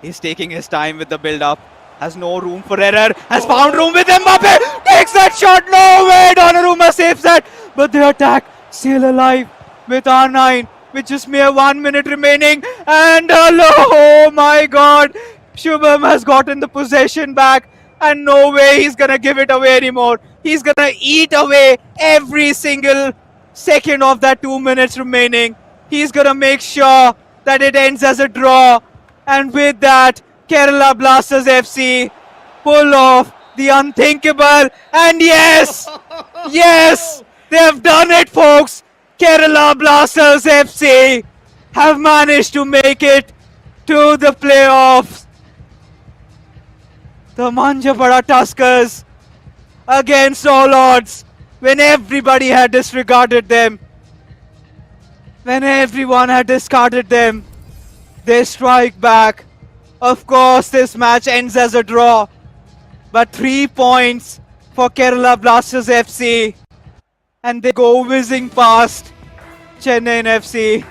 He's taking his time with the build-up. Has no room for error. Has found room with Mbappe. Takes that shot. No way. Donnarumma saves that. But the attack still alive with R9. With just mere 1 minute remaining. And oh my God. Shubham has gotten the possession back. And no way he's going to give it away anymore. He's going to eat away every single second of that 2 minutes remaining. He's going to make sure that it ends as a draw. And with that, Kerala Blasters FC pull off the unthinkable. And yes, yes, they have done it, folks. Kerala Blasters FC have managed to make it to the playoffs. The Manjapara Tuskers, against all odds, when everybody had disregarded them, when everyone had discarded them, they strike back. Of course, this match ends as a draw, but 3 points for Kerala Blasters FC, and they go whizzing past Chennaiyin FC.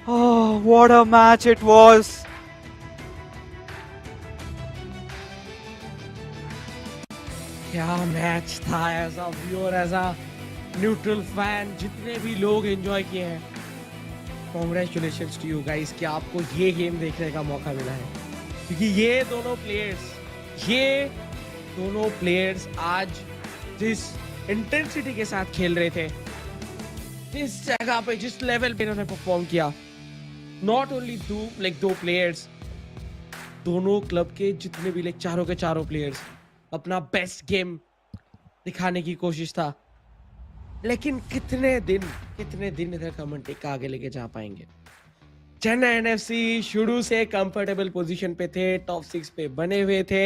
Oh, what a match it was. क्या match था! As a viewer, as a neutral fan, जितने भी लोग enjoy किए हैं, congratulations to you guys कि आपको ये गेम देखने का मौका मिला है। क्योंकि ये दोनों प्लेयर्स आज जिस इंटेंसिटी के साथ खेल रहे थे, जिस जगह पे, जिस लेवल पे इन्होंने परफॉर्म किया, नॉट ओनली दो प्लेयर्स, दोनों क्लब के जितने भी चारों के चारों प्लेयर्स अपना बेस्ट गेम दिखाने की कोशिश था। लेकिन कितने दिन इधर कमेंट्री का आगे लेके जा पाएंगे? चेन्नई एफसी शुरू से कंफर्टेबल पोजीशन पे थे, टॉप 6 पे बने हुए थे,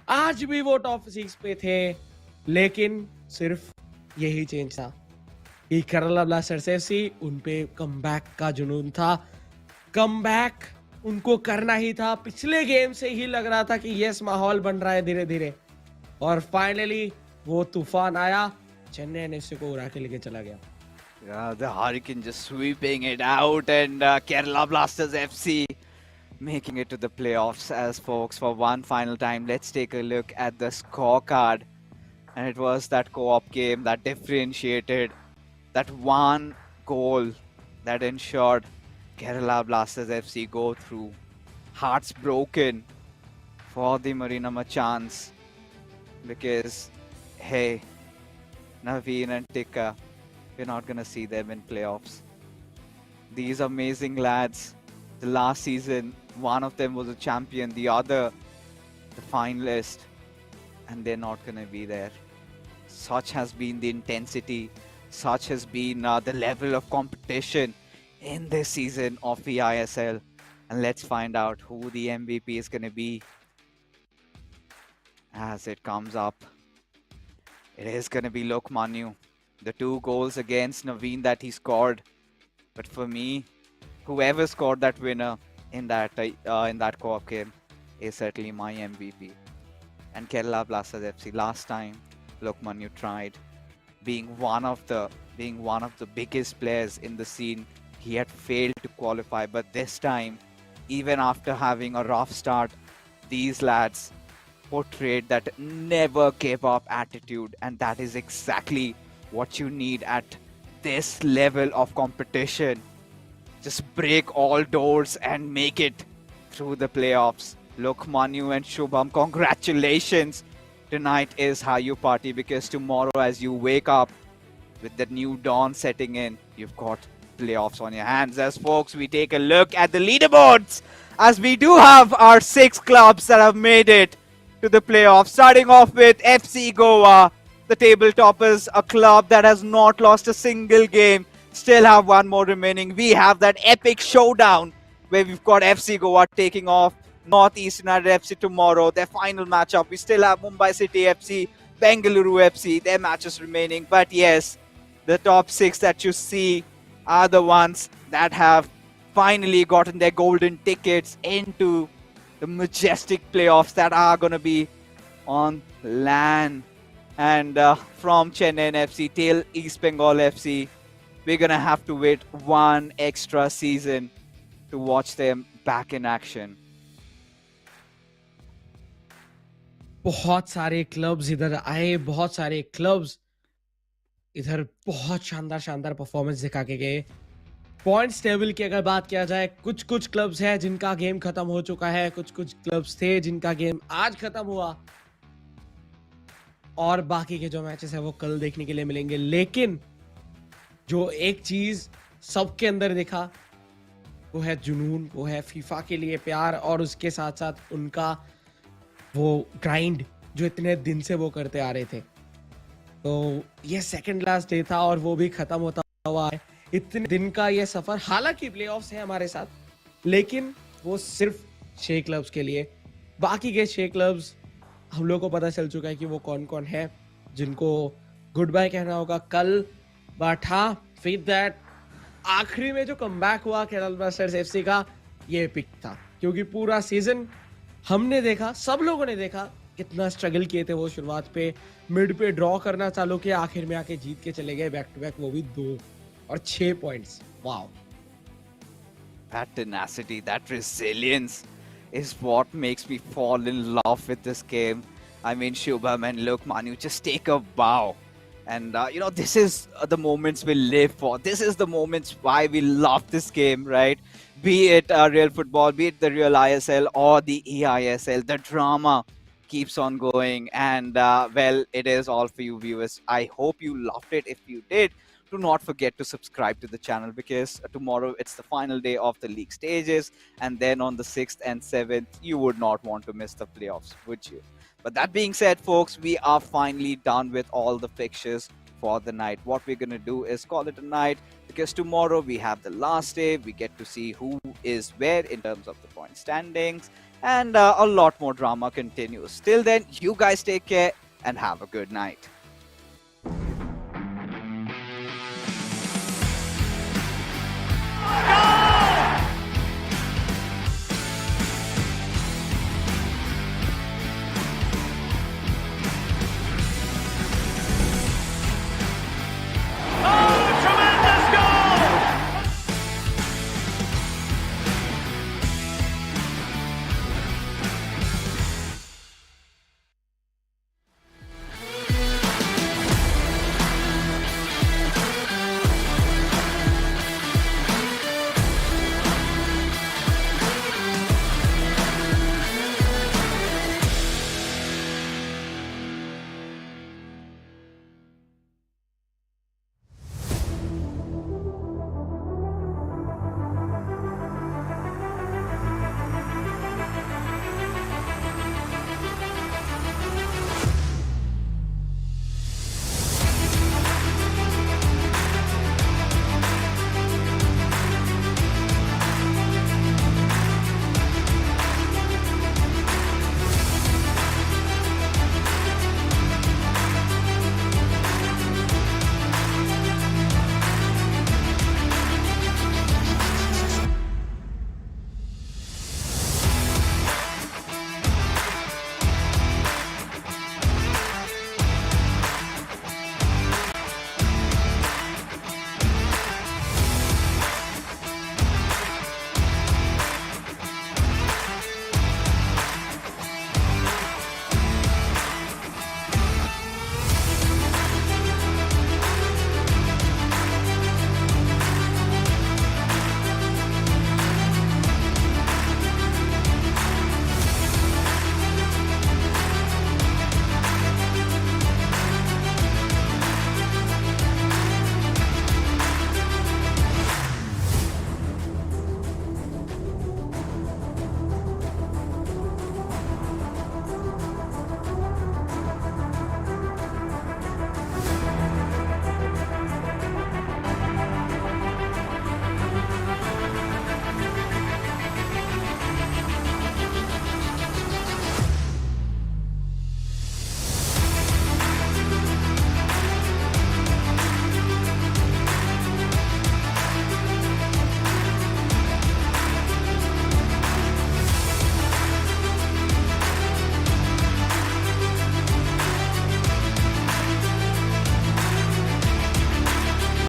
आज भी वो टॉप 6 पे थे, लेकिन सिर्फ यही चेंज था कि केरला ब्लास्टर्स एफसी, उन पे कमबैक का जुनून था, कमबैक उनको करना ही था। पिछले गेम से ही लग रहा था कि यस, माहौल बन रहा है धीरे धीरे, और फाइनली वो तूफान आया, चेन्नई ने इसी को उड़ा के लेके चला गया। Yeah, the Hurricane just sweeping it out, and Kerala Blasters FC making it to the playoffs. As folks, for one final time, let's take a look at the scorecard. And it was that co-op game that differentiated, that one goal that ensured Kerala Blasters FC go through. Hearts broken for the Marina Machans because, hey, Naveen and Tikka, we're not gonna see them in playoffs. These amazing lads, the last season, one of them was a champion, the other, the finalist, and they're not gonna be there. Such has been the intensity, such has been the level of competition in this season of the eISL. And let's find out who the MVP is gonna be as it comes up. It is gonna be Lokmanu. The 2 goals against Naveen that he scored. But for me, whoever scored that winner in that co-op game is certainly my MVP. And Kerala Blasters FC, last time Lokmanu tried, being one of the biggest players in the scene, he had failed to qualify. But this time, even after having a rough start, these lads portrayed that never give up attitude, and that is exactly what you need at this level of competition. Just break all doors and make it through the playoffs. Look, Manu and Shubham, congratulations. Tonight is how you party, because tomorrow as you wake up with the new dawn setting in, you've got playoffs on your hands. As folks, we take a look at the leaderboards, as we do have our 6 clubs that have made it to the playoffs. Starting off with FC Goa, the table toppers, a club that has not lost a single game, still have one more remaining. We have that epic showdown where we've got FC Goa taking off Northeast United FC tomorrow, their final matchup. We still have Mumbai City FC, Bengaluru FC, their matches remaining. But yes, the top 6 that you see are the ones that have finally gotten their golden tickets into the majestic playoffs that are going to be on land. And from Chennaiyin FC till East Bengal FC, we're going to have to wait one extra season to watch them back in action. बहुत सारे clubs इधर आए, बहुत सारे clubs इधर बहुत शानदार शानदार परफॉर्मेंस दिखा के गए। पॉइंट्स टेबल की अगर बात किया जाए, कुछ कुछ क्लब्स हैं जिनका गेम खत्म हो चुका है, कुछ कुछ क्लब्स थे जिनका गेम आज खत्म हुआ, और बाकी के जो मैचेस है वो कल देखने के लिए मिलेंगे। लेकिन जो एक चीज सबके अंदर दिखा वो है जुनून, वो है फीफा के लिए प्यार, और उसके साथ साथ उनका वो ग्राइंड जो इतने दिन से वो करते आ रहे थे। तो ये सेकंड लास्ट डे था और वो भी खत्म होता हुआ है। इतने दिन का ये सफर, हालांकि प्लेऑफ्स है हमारे साथ, लेकिन वो सिर्फ 6 क्लब्स के लिए। बाकी के 6 क्लब्स हम लोग को पता चल चुका है कि वो कौन कौन है जिनको गुड बाय कहना होगा कल। बट हाँ, विद दैट आखिरी में जो कमबैक हुआ केरला ब्लास्टर्स एफसी का, ये एपिक था, क्योंकि पूरा सीजन हमने देखा, सब लोगों ने देखा कितना स्ट्रगल किए थे वो। शुरुआत पे मिड पे ड्रॉ करना चालू किया, आखिर में आके जीत के चले गए बैक टू बैक, वो भी 2 और 6 points. Wow, That tenacity, that resilience is what makes me fall in love with this game. I mean, Shubham and Lokmanu, just take a bow. And, this is the moments we live for. This is the moments why we love this game, right? Be it real football, be it the real ISL or the eISL, the drama keeps on going. And, well, it is all for you viewers. I hope you loved it. If you did, do not forget to subscribe to the channel, because tomorrow it's the final day of the league stages, and then on the 6th and 7th you would not want to miss the playoffs, would you? But that being said, folks, we are finally done with all the fixtures for the night. What we're going to do is call it a night, because tomorrow we have the last day. We get to see who is where in terms of the point standings, and a lot more drama continues. Till then, you guys take care and have a good night.